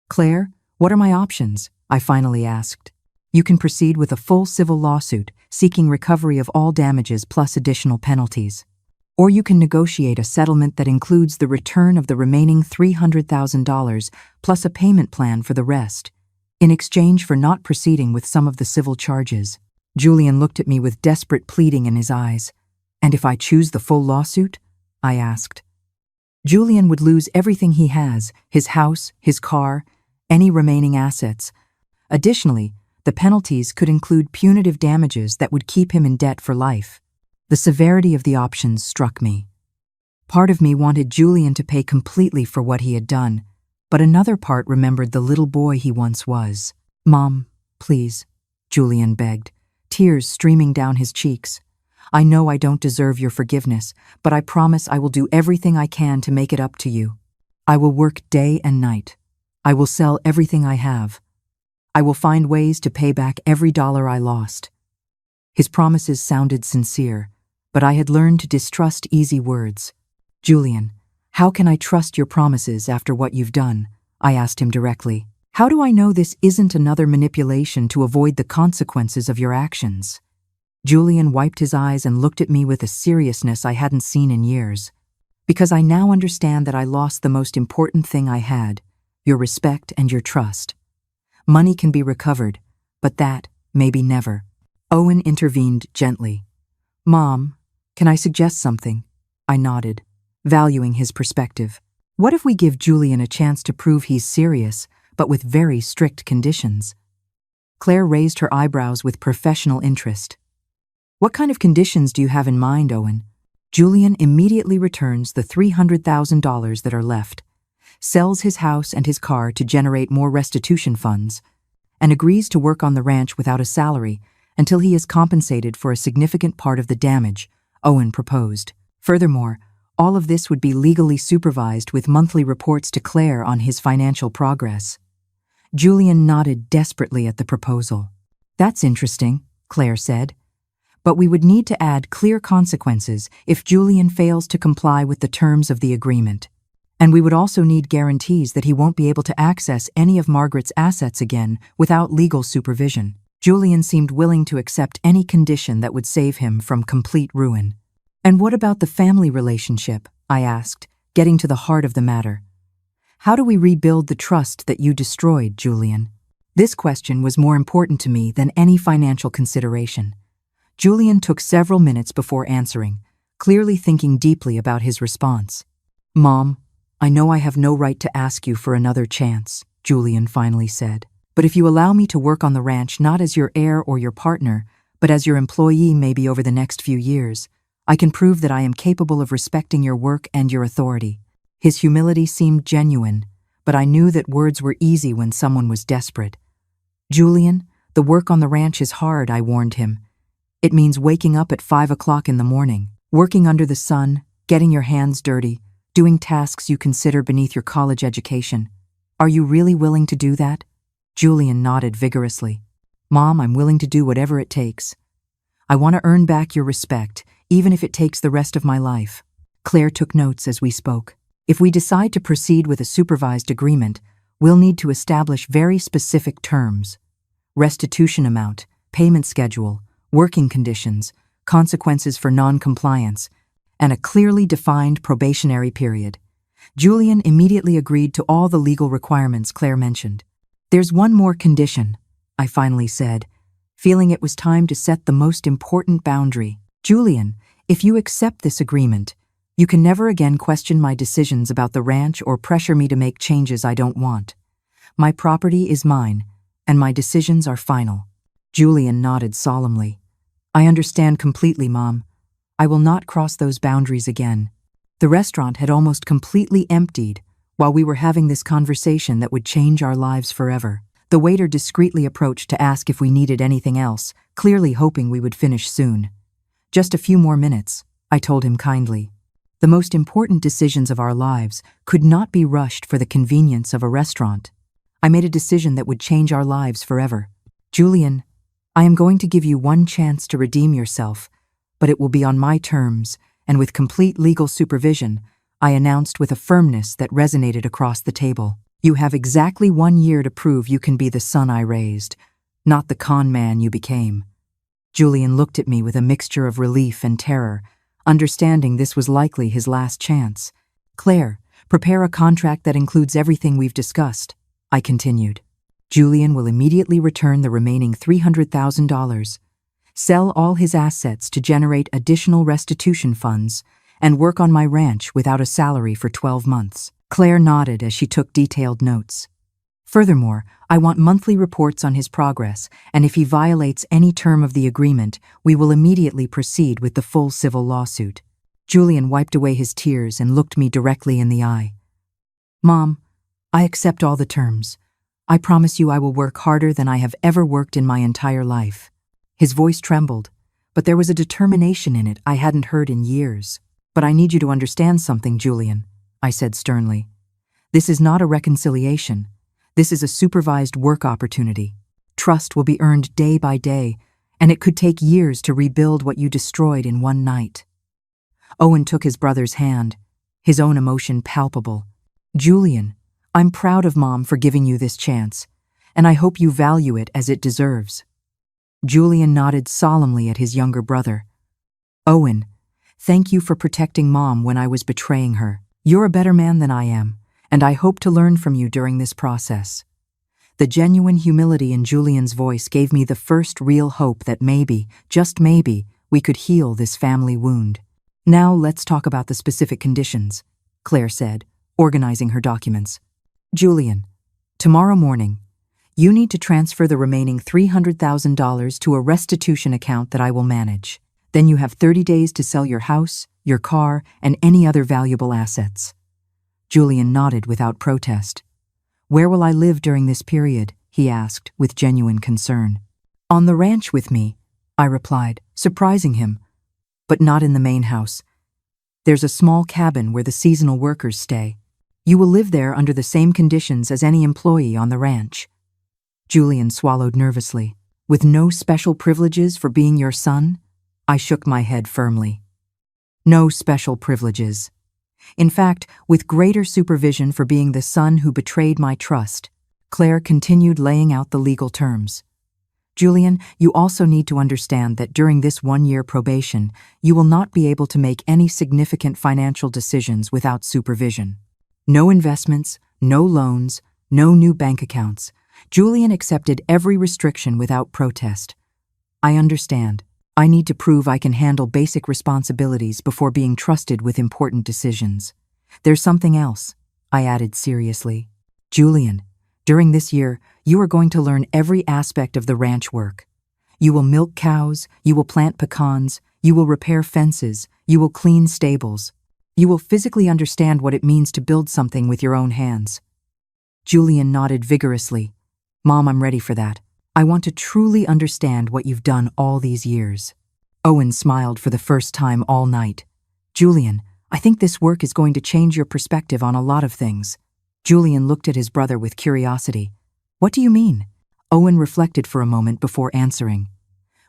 Claire, what are my options? I finally asked. You can proceed with a full civil lawsuit, seeking recovery of all damages plus additional penalties. Or you can negotiate a settlement that includes the return of the remaining $300,000 plus a payment plan for the rest, in exchange for not proceeding with some of the civil charges. Julian looked at me with desperate pleading in his eyes. And if I choose the full lawsuit? I asked. Julian would lose everything he has, his house, his car, any remaining assets. Additionally, the penalties could include punitive damages that would keep him in debt for life. The severity of the options struck me. Part of me wanted Julian to pay completely for what he had done, but another part remembered the little boy he once was. Mom, please, Julian begged, tears streaming down his cheeks. I know I don't deserve your forgiveness, but I promise I will do everything I can to make it up to you. I will work day and night. I will sell everything I have. I will find ways to pay back every dollar I lost. His promises sounded sincere, but I had learned to distrust easy words. Julian, how can I trust your promises after what you've done? I asked him directly. How do I know this isn't another manipulation to avoid the consequences of your actions? Julian wiped his eyes and looked at me with a seriousness I hadn't seen in years. Because I now understand that I lost the most important thing I had, your respect and your trust. Money can be recovered, but that, maybe never. Owen intervened gently. Mom, can I suggest something? I nodded, valuing his perspective. What if we give Julian a chance to prove he's serious, but with very strict conditions? Claire raised her eyebrows with professional interest. What kind of conditions do you have in mind, Owen? Julian immediately returns the $300,000 that are left, sells his house and his car to generate more restitution funds, and agrees to work on the ranch without a salary until he is compensated for a significant part of the damage, Owen proposed. Furthermore, all of this would be legally supervised with monthly reports to Claire on his financial progress. Julian nodded desperately at the proposal. That's interesting, Claire said. But we would need to add clear consequences if Julian fails to comply with the terms of the agreement. And we would also need guarantees that he won't be able to access any of Margaret's assets again without legal supervision. Julian seemed willing to accept any condition that would save him from complete ruin. And what about the family relationship? I asked, getting to the heart of the matter. How do we rebuild the trust that you destroyed, Julian? This question was more important to me than any financial consideration. Julian took several minutes before answering, clearly thinking deeply about his response. Mom, I know I have no right to ask you for another chance, Julian finally said. But if you allow me to work on the ranch not as your heir or your partner, but as your employee maybe over the next few years, I can prove that I am capable of respecting your work and your authority. His humility seemed genuine, but I knew that words were easy when someone was desperate. Julian, the work on the ranch is hard, I warned him. It means waking up at 5 o'clock in the morning, working under the sun, getting your hands dirty, doing tasks you consider beneath your college education. Are you really willing to do that? Julian nodded vigorously. Mom, I'm willing to do whatever it takes. I want to earn back your respect, even if it takes the rest of my life. Claire took notes as we spoke. If we decide to proceed with a supervised agreement, we'll need to establish very specific terms. Restitution amount, payment schedule, working conditions, consequences for non-compliance, and a clearly defined probationary period. Julian immediately agreed to all the legal requirements Claire mentioned. There's one more condition, I finally said, feeling it was time to set the most important boundary. Julian, if you accept this agreement, you can never again question my decisions about the ranch or pressure me to make changes I don't want. My property is mine, and my decisions are final. Julian nodded solemnly. I understand completely, Mom. I will not cross those boundaries again. The restaurant had almost completely emptied while we were having this conversation that would change our lives forever. The waiter discreetly approached to ask if we needed anything else, clearly hoping we would finish soon. Just a few more minutes, I told him kindly. The most important decisions of our lives could not be rushed for the convenience of a restaurant. I made a decision that would change our lives forever. Julian, I am going to give you one chance to redeem yourself, but it will be on my terms, and with complete legal supervision, I announced with a firmness that resonated across the table. You have exactly 1 year to prove you can be the son I raised, not the con man you became. Julian looked at me with a mixture of relief and terror, understanding this was likely his last chance. Claire, prepare a contract that includes everything we've discussed, I continued. Julian will immediately return the remaining $300,000, sell all his assets to generate additional restitution funds, and work on my ranch without a salary for 12 months. Claire nodded as she took detailed notes. Furthermore, I want monthly reports on his progress, and if he violates any term of the agreement, we will immediately proceed with the full civil lawsuit. Julian wiped away his tears and looked me directly in the eye. Mom, I accept all the terms. I promise you I will work harder than I have ever worked in my entire life. His voice trembled, but there was a determination in it I hadn't heard in years. But I need you to understand something, Julian, I said sternly. This is not a reconciliation. This is a supervised work opportunity. Trust will be earned day by day, and it could take years to rebuild what you destroyed in one night. Owen took his brother's hand, his own emotion palpable. Julian, I'm proud of Mom for giving you this chance, and I hope you value it as it deserves. Julian nodded solemnly at his younger brother. Owen, thank you for protecting Mom when I was betraying her. You're a better man than I am, and I hope to learn from you during this process. The genuine humility in Julian's voice gave me the first real hope that maybe, just maybe, we could heal this family wound. Now let's talk about the specific conditions, Claire said, organizing her documents. Julian, tomorrow morning, you need to transfer the remaining $300,000 to a restitution account that I will manage. Then you have 30 days to sell your house, your car, and any other valuable assets. Julian nodded without protest. Where will I live during this period? He asked, with genuine concern. On the ranch with me, I replied, surprising him. But not in the main house. There's a small cabin where the seasonal workers stay. You will live there under the same conditions as any employee on the ranch. Julian swallowed nervously. With no special privileges for being your son? I shook my head firmly. No special privileges. In fact, with greater supervision for being the son who betrayed my trust. Claire continued laying out the legal terms. Julian, you also need to understand that during this 1-year probation, you will not be able to make any significant financial decisions without supervision. No investments, no loans, no new bank accounts. Julian accepted every restriction without protest. I understand. I need to prove I can handle basic responsibilities before being trusted with important decisions. There's something else, I added seriously. Julian, during this year, you are going to learn every aspect of the ranch work. You will milk cows, you will plant pecans, you will repair fences, you will clean stables. You will physically understand what it means to build something with your own hands. Julian nodded vigorously. Mom, I'm ready for that. I want to truly understand what you've done all these years. Owen smiled for the first time all night. Julian, I think this work is going to change your perspective on a lot of things. Julian looked at his brother with curiosity. What do you mean? Owen reflected for a moment before answering.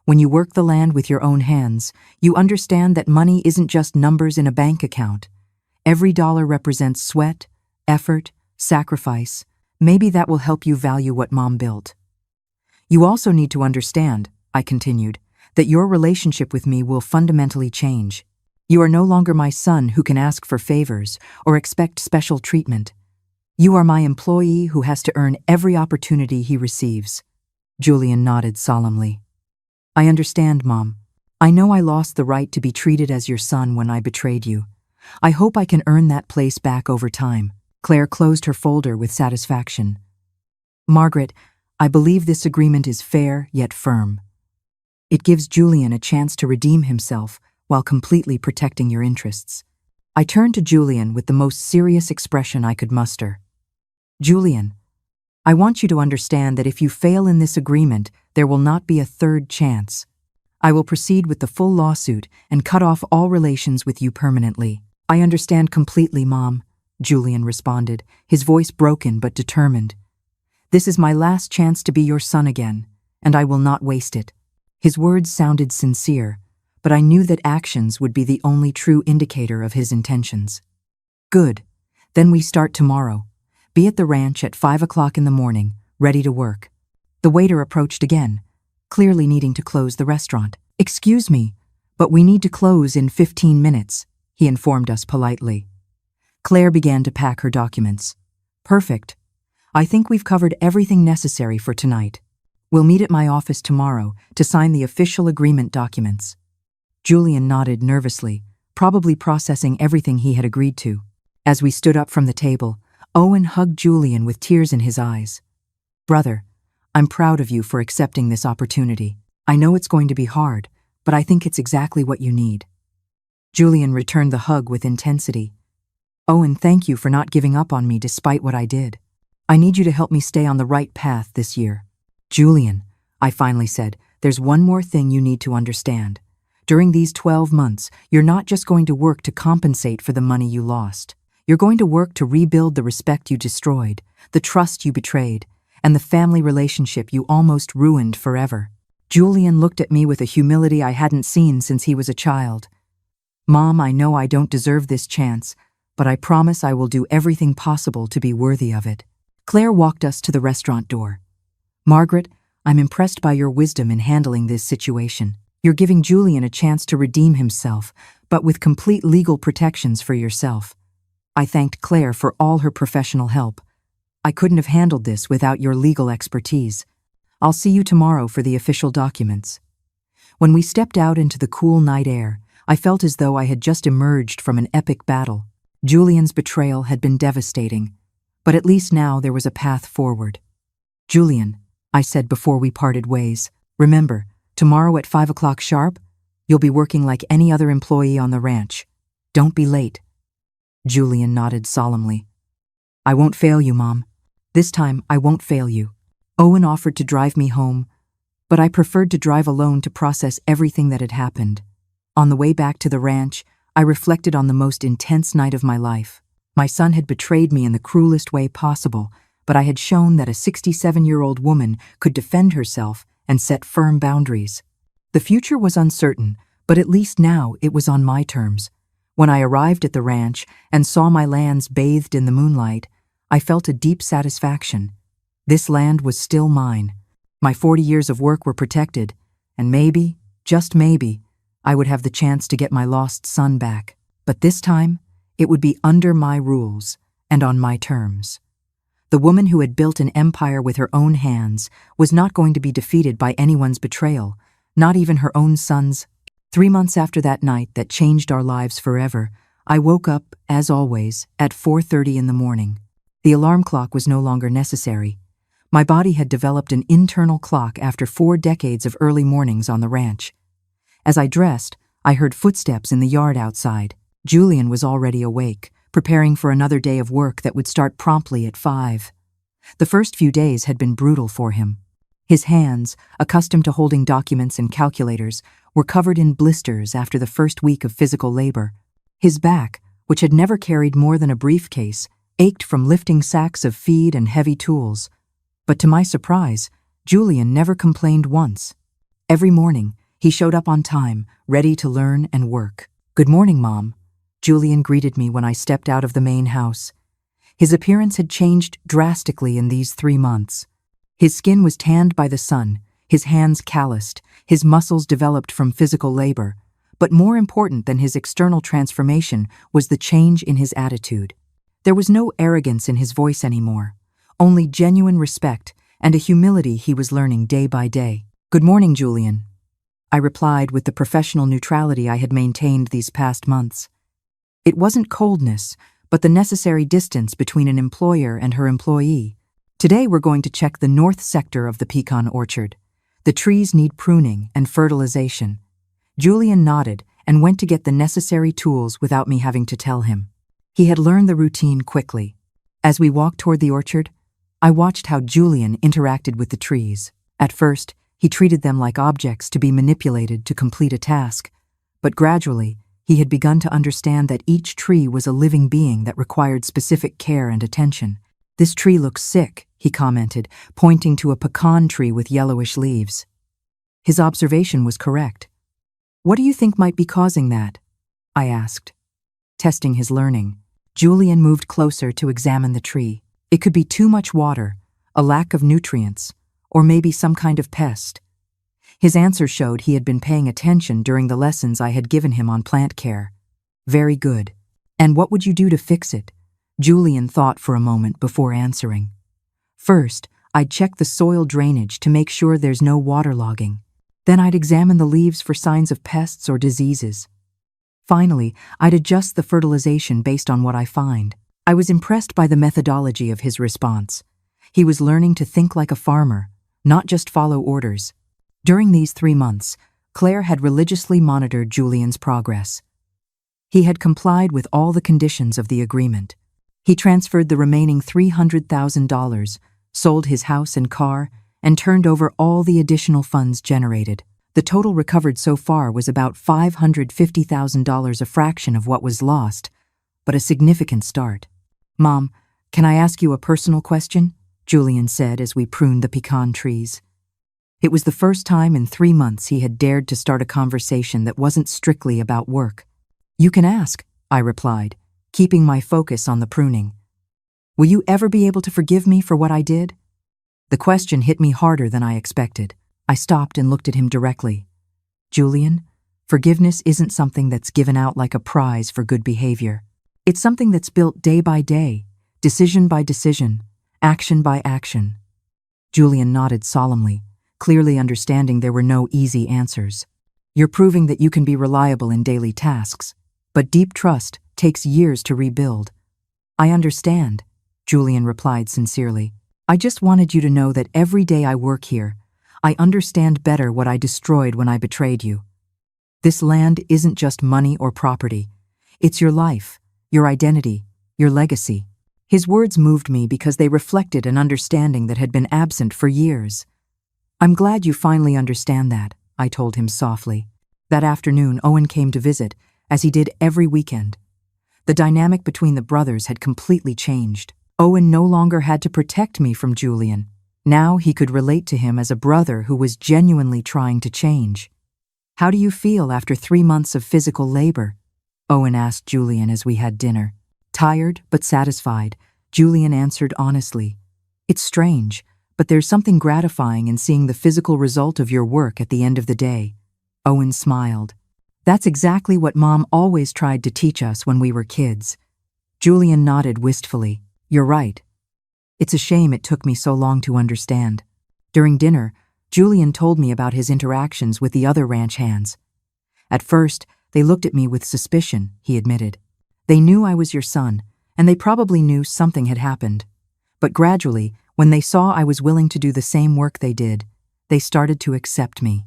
When you work the land with your own hands, you understand that money isn't just numbers in a bank account. Every dollar represents sweat, effort, sacrifice. Maybe that will help you value what Mom built. You also need to understand, I continued, that your relationship with me will fundamentally change. You are no longer my son who can ask for favors or expect special treatment. You are my employee who has to earn every opportunity he receives. Julian nodded solemnly. I understand, Mom. I know I lost the right to be treated as your son when I betrayed you. I hope I can earn that place back over time. Claire closed her folder with satisfaction. Margaret, I believe this agreement is fair yet firm. It gives Julian a chance to redeem himself while completely protecting your interests. I turned to Julian with the most serious expression I could muster. Julian, I want you to understand that if you fail in this agreement, there will not be a third chance. I will proceed with the full lawsuit and cut off all relations with you permanently. I understand completely, Mom, Julian responded, his voice broken but determined. This is my last chance to be your son again, and I will not waste it. His words sounded sincere, but I knew that actions would be the only true indicator of his intentions. Good. Then we start tomorrow. Be at the ranch at 5 o'clock in the morning, ready to work. The waiter approached again, clearly needing to close the restaurant. Excuse me, but we need to close in 15 minutes, he informed us politely. Claire began to pack her documents. Perfect. I think we've covered everything necessary for tonight. We'll meet at my office tomorrow to sign the official agreement documents. Julian nodded nervously, probably processing everything he had agreed to. As we stood up from the table, Owen hugged Julian with tears in his eyes. Brother, I'm proud of you for accepting this opportunity. I know it's going to be hard, but I think it's exactly what you need. Julian returned the hug with intensity. Owen, thank you for not giving up on me despite what I did. I need you to help me stay on the right path this year. Julian, I finally said, there's one more thing you need to understand. During these 12 months, you're not just going to work to compensate for the money you lost. You're going to work to rebuild the respect you destroyed, the trust you betrayed, and the family relationship you almost ruined forever. Julian looked at me with a humility I hadn't seen since he was a child. Mom, I know I don't deserve this chance, but I promise I will do everything possible to be worthy of it. Claire walked us to the restaurant door. Margaret, I'm impressed by your wisdom in handling this situation. You're giving Julian a chance to redeem himself, but with complete legal protections for yourself. I thanked Claire for all her professional help. I couldn't have handled this without your legal expertise. I'll see you tomorrow for the official documents." When we stepped out into the cool night air, I felt as though I had just emerged from an epic battle. Julian's betrayal had been devastating, but at least now there was a path forward. "Julian," I said before we parted ways, "remember, tomorrow at 5 o'clock sharp, you'll be working like any other employee on the ranch. Don't be late." Julian nodded solemnly. "I won't fail you, Mom. This time, I won't fail you." Owen offered to drive me home, but I preferred to drive alone to process everything that had happened. On the way back to the ranch, I reflected on the most intense night of my life. My son had betrayed me in the cruelest way possible, but I had shown that a 67-year-old woman could defend herself and set firm boundaries. The future was uncertain, but at least now it was on my terms. When I arrived at the ranch and saw my lands bathed in the moonlight, I felt a deep satisfaction. This land was still mine. My 40 years of work were protected, and maybe, just maybe, I would have the chance to get my lost son back. But this time, it would be under my rules and on my terms. The woman who had built an empire with her own hands was not going to be defeated by anyone's betrayal, not even her own son's. 3 months after that night that changed our lives forever, I woke up, as always, at 4:30 in the morning. The alarm clock was no longer necessary. My body had developed an internal clock after 4 decades of early mornings on the ranch. As I dressed, I heard footsteps in the yard outside. Julian was already awake, preparing for another day of work that would start promptly at 5. The first few days had been brutal for him. His hands, accustomed to holding documents and calculators, were covered in blisters after the first week of physical labor. His back, which had never carried more than a briefcase, ached from lifting sacks of feed and heavy tools. But to my surprise, Julian never complained once. Every morning, he showed up on time, ready to learn and work. "Good morning, Mom," Julian greeted me when I stepped out of the main house. His appearance had changed drastically in these 3 months. His skin was tanned by the sun, his hands calloused, his muscles developed from physical labor. But more important than his external transformation was the change in his attitude. There was no arrogance in his voice anymore, only genuine respect and a humility he was learning day by day. "Good morning, Julian," I replied with the professional neutrality I had maintained these past months. It wasn't coldness, but the necessary distance between an employer and her employee. "Today we're going to check the north sector of the pecan orchard. The trees need pruning and fertilization." Julian nodded and went to get the necessary tools without me having to tell him. He had learned the routine quickly. As we walked toward the orchard, I watched how Julian interacted with the trees. At first, he treated them like objects to be manipulated to complete a task, but gradually, he had begun to understand that each tree was a living being that required specific care and attention. "This tree looks sick," he commented, pointing to a pecan tree with yellowish leaves. His observation was correct. "What do you think might be causing that?" I asked, testing his learning. Julian moved closer to examine the tree. It could be too much water, a lack of nutrients, or maybe some kind of pest. His answer showed he had been paying attention during the lessons I had given him on plant care. "Very good. And what would you do to fix it?" Julian thought for a moment before answering. "First, I'd check the soil drainage to make sure there's no waterlogging. Then I'd examine the leaves for signs of pests or diseases. Finally, I'd adjust the fertilization based on what I find." I was impressed by the methodology of his response. He was learning to think like a farmer, not just follow orders. During these 3 months, Claire had religiously monitored Julian's progress. He had complied with all the conditions of the agreement. He transferred the remaining $300,000, sold his house and car, and turned over all the additional funds generated. The total recovered so far was about $550,000, a fraction of what was lost, but a significant start. "Mom, can I ask you a personal question?" Julian said as we pruned the pecan trees. It was the first time in 3 months he had dared to start a conversation that wasn't strictly about work. "You can ask," I replied, keeping my focus on the pruning. "Will you ever be able to forgive me for what I did?" The question hit me harder than I expected. I stopped and looked at him directly. "Julian, forgiveness isn't something that's given out like a prize for good behavior. It's something that's built day by day, decision by decision, action by action. Julian nodded solemnly, clearly understanding there were no easy answers. You're proving that you can be reliable in daily tasks, but deep trust takes years to rebuild. I understand, Julian replied sincerely. I just wanted you to know that every day I work here, I understand better what I destroyed when I betrayed you. This land isn't just money or property. It's your life, your identity, your legacy. His words moved me because they reflected an understanding that had been absent for years. I'm glad you finally understand that, I told him softly. That afternoon, Owen came to visit, as he did every weekend. The dynamic between the brothers had completely changed. Owen no longer had to protect me from Julian. Now he could relate to him as a brother who was genuinely trying to change. How do you feel after 3 months of physical labor? Owen asked Julian as we had dinner. Tired but satisfied, Julian answered honestly. It's strange, but there's something gratifying in seeing the physical result of your work at the end of the day. Owen smiled. That's exactly what Mom always tried to teach us when we were kids. Julian nodded wistfully. You're right. It's a shame it took me so long to understand. During dinner, Julian told me about his interactions with the other ranch hands. At first, they looked at me with suspicion, he admitted. They knew I was your son, and they probably knew something had happened. But gradually, when they saw I was willing to do the same work they did, they started to accept me.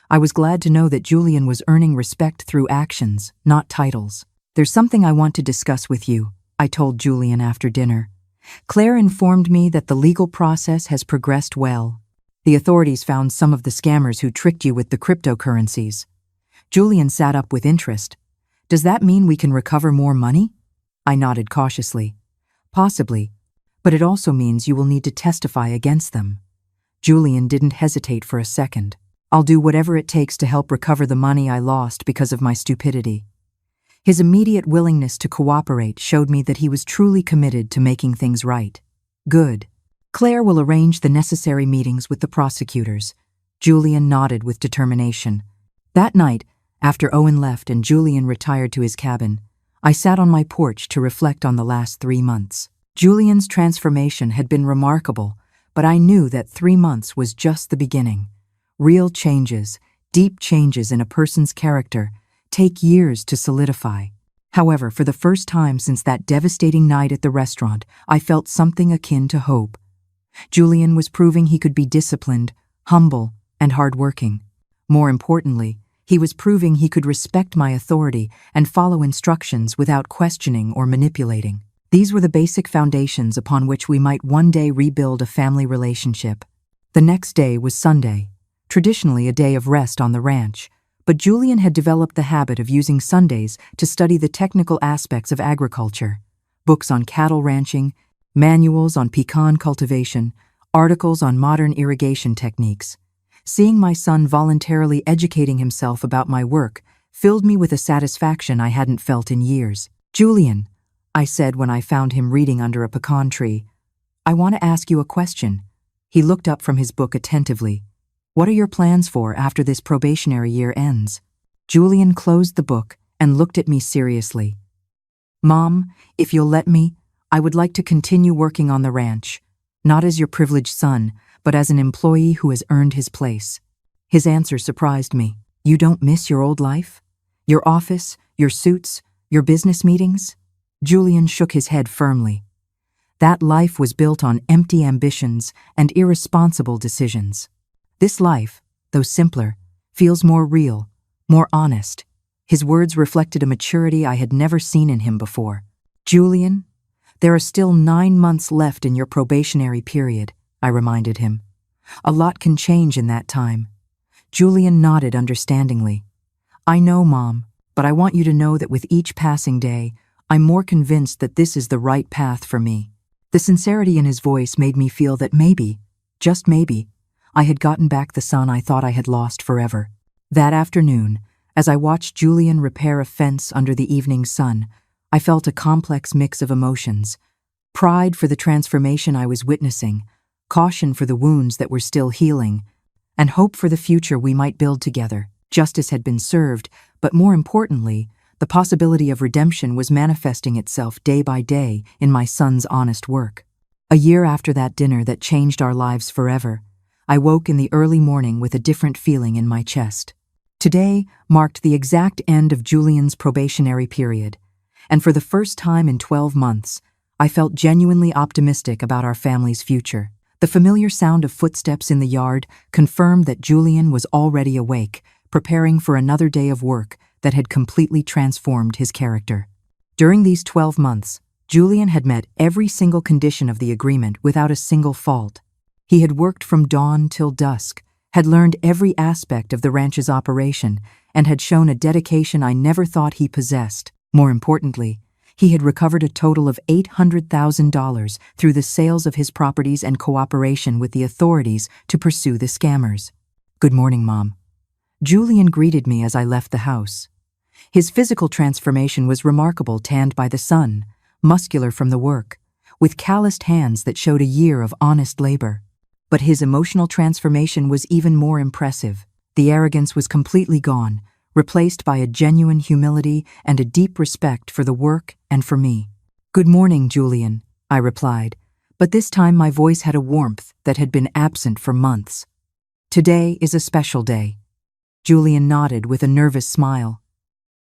I was glad to know that Julian was earning respect through actions, not titles. There's something I want to discuss with you, I told Julian after dinner. Claire informed me that the legal process has progressed well. The authorities found some of the scammers who tricked you with the cryptocurrencies. Julian sat up with interest. Does that mean we can recover more money? I nodded cautiously. Possibly, but it also means you will need to testify against them. Julian didn't hesitate for a second. I'll do whatever it takes to help recover the money I lost because of my stupidity. His immediate willingness to cooperate showed me that he was truly committed to making things right. Good. Claire will arrange the necessary meetings with the prosecutors. Julian nodded with determination. That night, after Owen left and Julian retired to his cabin, I sat on my porch to reflect on the last 3 months. Julian's transformation had been remarkable, but I knew that 3 months was just the beginning. Real changes, deep changes in a person's character, take years to solidify. However, for the first time since that devastating night at the restaurant, I felt something akin to hope. Julian was proving he could be disciplined, humble, and hardworking. More importantly, he was proving he could respect my authority and follow instructions without questioning or manipulating. These were the basic foundations upon which we might one day rebuild a family relationship. The next day was Sunday, traditionally a day of rest on the ranch, but Julian had developed the habit of using Sundays to study the technical aspects of agriculture. Books on cattle ranching, manuals on pecan cultivation, articles on modern irrigation techniques. Seeing my son voluntarily educating himself about my work filled me with a satisfaction I hadn't felt in years. Julian, I said when I found him reading under a pecan tree, I want to ask you a question. He looked up from his book attentively. What are your plans for after this probationary year ends? Julian closed the book and looked at me seriously. Mom, if you'll let me, I would like to continue working on the ranch, not as your privileged son, but as an employee who has earned his place. His answer surprised me. You don't miss your old life? Your office, your suits, your business meetings? Julian shook his head firmly. That life was built on empty ambitions and irresponsible decisions. This life, though simpler, feels more real, more honest. His words reflected a maturity I had never seen in him before. Julian, there are still 9 months left in your probationary period, I reminded him. A lot can change in that time. Julian nodded understandingly. I know, Mom, but I want you to know that with each passing day, I'm more convinced that this is the right path for me. The sincerity in his voice made me feel that maybe, just maybe, I had gotten back the son I thought I had lost forever. That afternoon, as I watched Julian repair a fence under the evening sun, I felt a complex mix of emotions. Pride for the transformation I was witnessing, caution for the wounds that were still healing, and hope for the future we might build together. Justice had been served, but more importantly, the possibility of redemption was manifesting itself day by day in my son's honest work. A year after that dinner that changed our lives forever, I woke in the early morning with a different feeling in my chest. Today marked the exact end of Julian's probationary period, and for the first time in 12 months, I felt genuinely optimistic about our family's future. The familiar sound of footsteps in the yard confirmed that Julian was already awake, preparing for another day of work that had completely transformed his character. During these 12 months, Julian had met every single condition of the agreement without a single fault. He had worked from dawn till dusk, had learned every aspect of the ranch's operation, and had shown a dedication I never thought he possessed. More importantly, he had recovered a total of $800,000 through the sales of his properties and cooperation with the authorities to pursue the scammers. "Good morning, Mom." Julian greeted me as I left the house. His physical transformation was remarkable, tanned by the sun, muscular from the work, with calloused hands that showed a year of honest labor. But his emotional transformation was even more impressive. The arrogance was completely gone, replaced by a genuine humility and a deep respect for the work and for me. "Good morning, Julian," I replied, but this time my voice had a warmth that had been absent for months. "Today is a special day." Julian nodded with a nervous smile.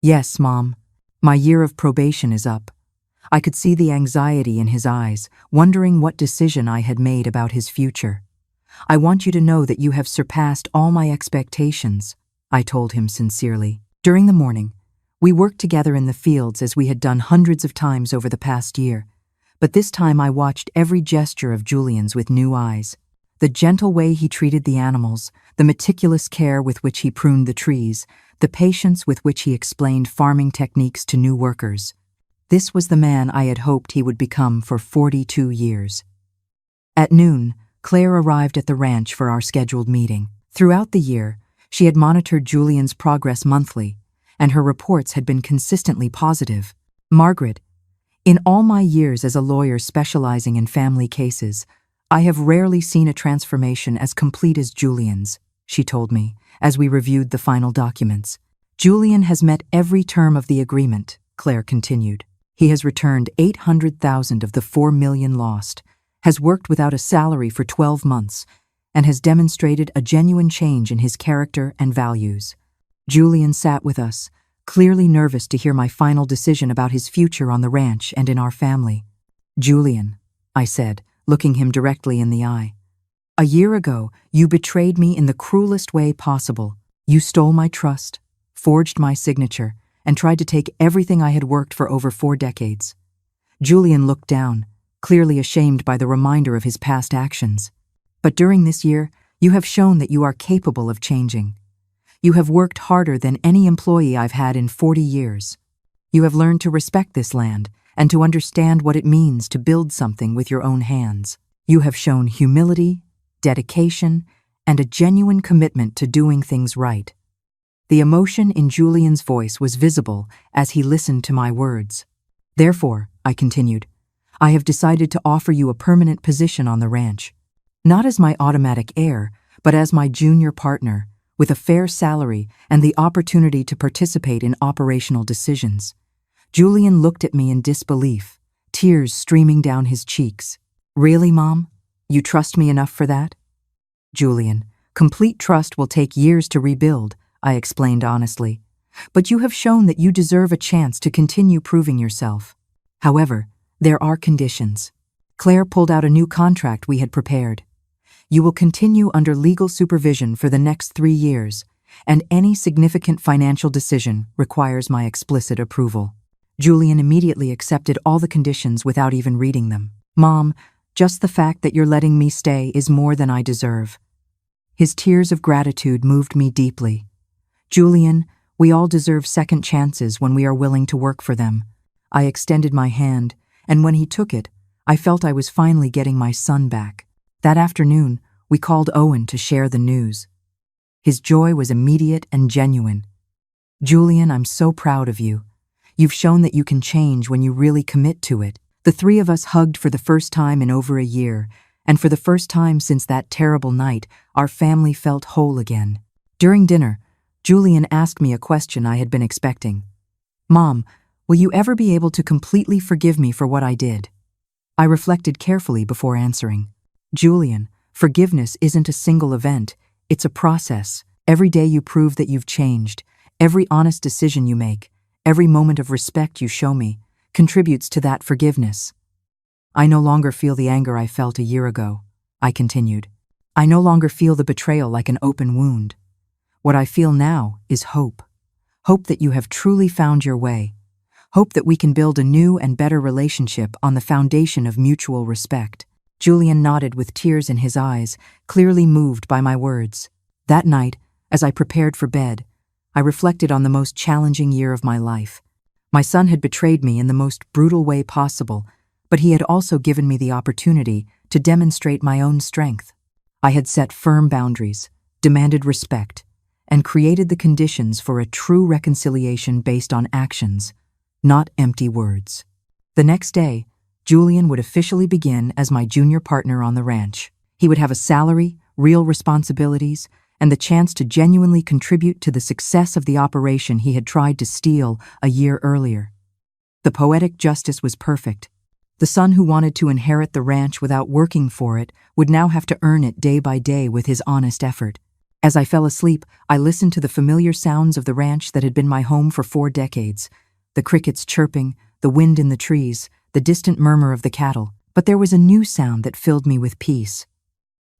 "Yes, Mom. My year of probation is up." I could see the anxiety in his eyes, wondering what decision I had made about his future. "I want you to know that you have surpassed all my expectations," I told him sincerely. During the morning, we worked together in the fields as we had done hundreds of times over the past year, but this time I watched every gesture of Julian's with new eyes. The gentle way he treated the animals, the meticulous care with which he pruned the trees, the patience with which he explained farming techniques to new workers. This was the man I had hoped he would become for 42 years. At noon, Claire arrived at the ranch for our scheduled meeting. Throughout the year, she had monitored Julian's progress monthly, and her reports had been consistently positive. "Margaret, in all my years as a lawyer specializing in family cases, I have rarely seen a transformation as complete as Julian's," she told me, as we reviewed the final documents. "Julian has met every term of the agreement," Claire continued. "He has returned $800,000 of the $4 million lost, has worked without a salary for 12 months, and has demonstrated a genuine change in his character and values." Julian sat with us, clearly nervous to hear my final decision about his future on the ranch and in our family. "Julian," I said, looking him directly in the eye, "a year ago, you betrayed me in the cruelest way possible. You stole my trust, forged my signature, and tried to take everything I had worked for over 4 decades. Julian looked down, clearly ashamed by the reminder of his past actions. "But during this year, you have shown that you are capable of changing. You have worked harder than any employee I've had in 40 years. You have learned to respect this land and to understand what it means to build something with your own hands. You have shown humility, dedication, and a genuine commitment to doing things right." The emotion in Julian's voice was visible as he listened to my words. "Therefore," I continued, "I have decided to offer you a permanent position on the ranch. Not as my automatic heir, but as my junior partner, with a fair salary and the opportunity to participate in operational decisions." Julian looked at me in disbelief, tears streaming down his cheeks. "Really, Mom? You trust me enough for that?" "Julian, complete trust will take years to rebuild," I explained honestly. "But you have shown that you deserve a chance to continue proving yourself. However, there are conditions." Claire pulled out a new contract we had prepared. "You will continue under legal supervision for the next 3 years, and any significant financial decision requires my explicit approval." Julian immediately accepted all the conditions without even reading them. "Mom, just the fact that you're letting me stay is more than I deserve." His tears of gratitude moved me deeply. "Julian, we all deserve second chances when we are willing to work for them." I extended my hand, and when he took it, I felt I was finally getting my son back. That afternoon, we called Owen to share the news. His joy was immediate and genuine. "Julian, I'm so proud of you. You've shown that you can change when you really commit to it." The 3 of us hugged for the first time in over a year, and for the first time since that terrible night, our family felt whole again. During dinner, Julian asked me a question I had been expecting. "Mom, will you ever be able to completely forgive me for what I did?" I reflected carefully before answering. Julian, forgiveness isn't a single event, it's a process. Every day you prove that you've changed. Every honest decision you make, every moment of respect you show me, contributes to that forgiveness. I no longer feel the anger I felt a year ago, I continued. I no longer feel the betrayal like an open wound. What I feel now is hope. Hope that you have truly found your way. Hope that we can build a new and better relationship on the foundation of mutual respect. Julian nodded with tears in his eyes, clearly moved by my words. That night, as I prepared for bed, I reflected on the most challenging year of my life. My son had betrayed me in the most brutal way possible, but he had also given me the opportunity to demonstrate my own strength. I had set firm boundaries, demanded respect, and created the conditions for a true reconciliation based on actions, not empty words. The next day, Julian would officially begin as my junior partner on the ranch. He would have a salary, real responsibilities, and the chance to genuinely contribute to the success of the operation he had tried to steal a year earlier. The poetic justice was perfect. The son who wanted to inherit the ranch without working for it would now have to earn it day by day with his honest effort. As I fell asleep, I listened to the familiar sounds of the ranch that had been my home for 4 decades. The crickets chirping, the wind in the trees, the distant murmur of the cattle. But there was a new sound that filled me with peace.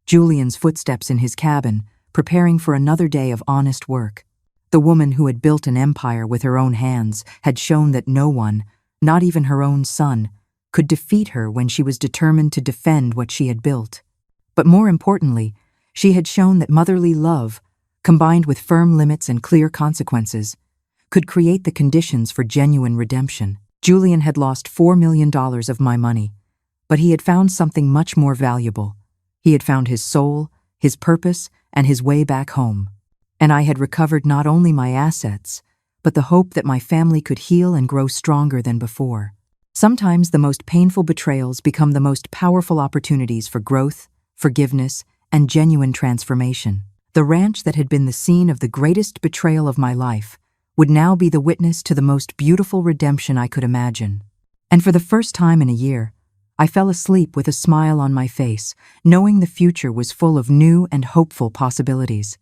Julian's footsteps in his cabin, preparing for another day of honest work. The woman who had built an empire with her own hands had shown that no one, not even her own son, could defeat her when she was determined to defend what she had built. But more importantly, she had shown that motherly love, combined with firm limits and clear consequences, could create the conditions for genuine redemption. Julian had lost $4 million of my money, but he had found something much more valuable. He had found his soul, his purpose, and his way back home. And I had recovered not only my assets, but the hope that my family could heal and grow stronger than before. Sometimes the most painful betrayals become the most powerful opportunities for growth, forgiveness, and genuine transformation. The ranch that had been the scene of the greatest betrayal of my life would now be the witness to the most beautiful redemption I could imagine. And for the first time in a year, I fell asleep with a smile on my face, knowing the future was full of new and hopeful possibilities.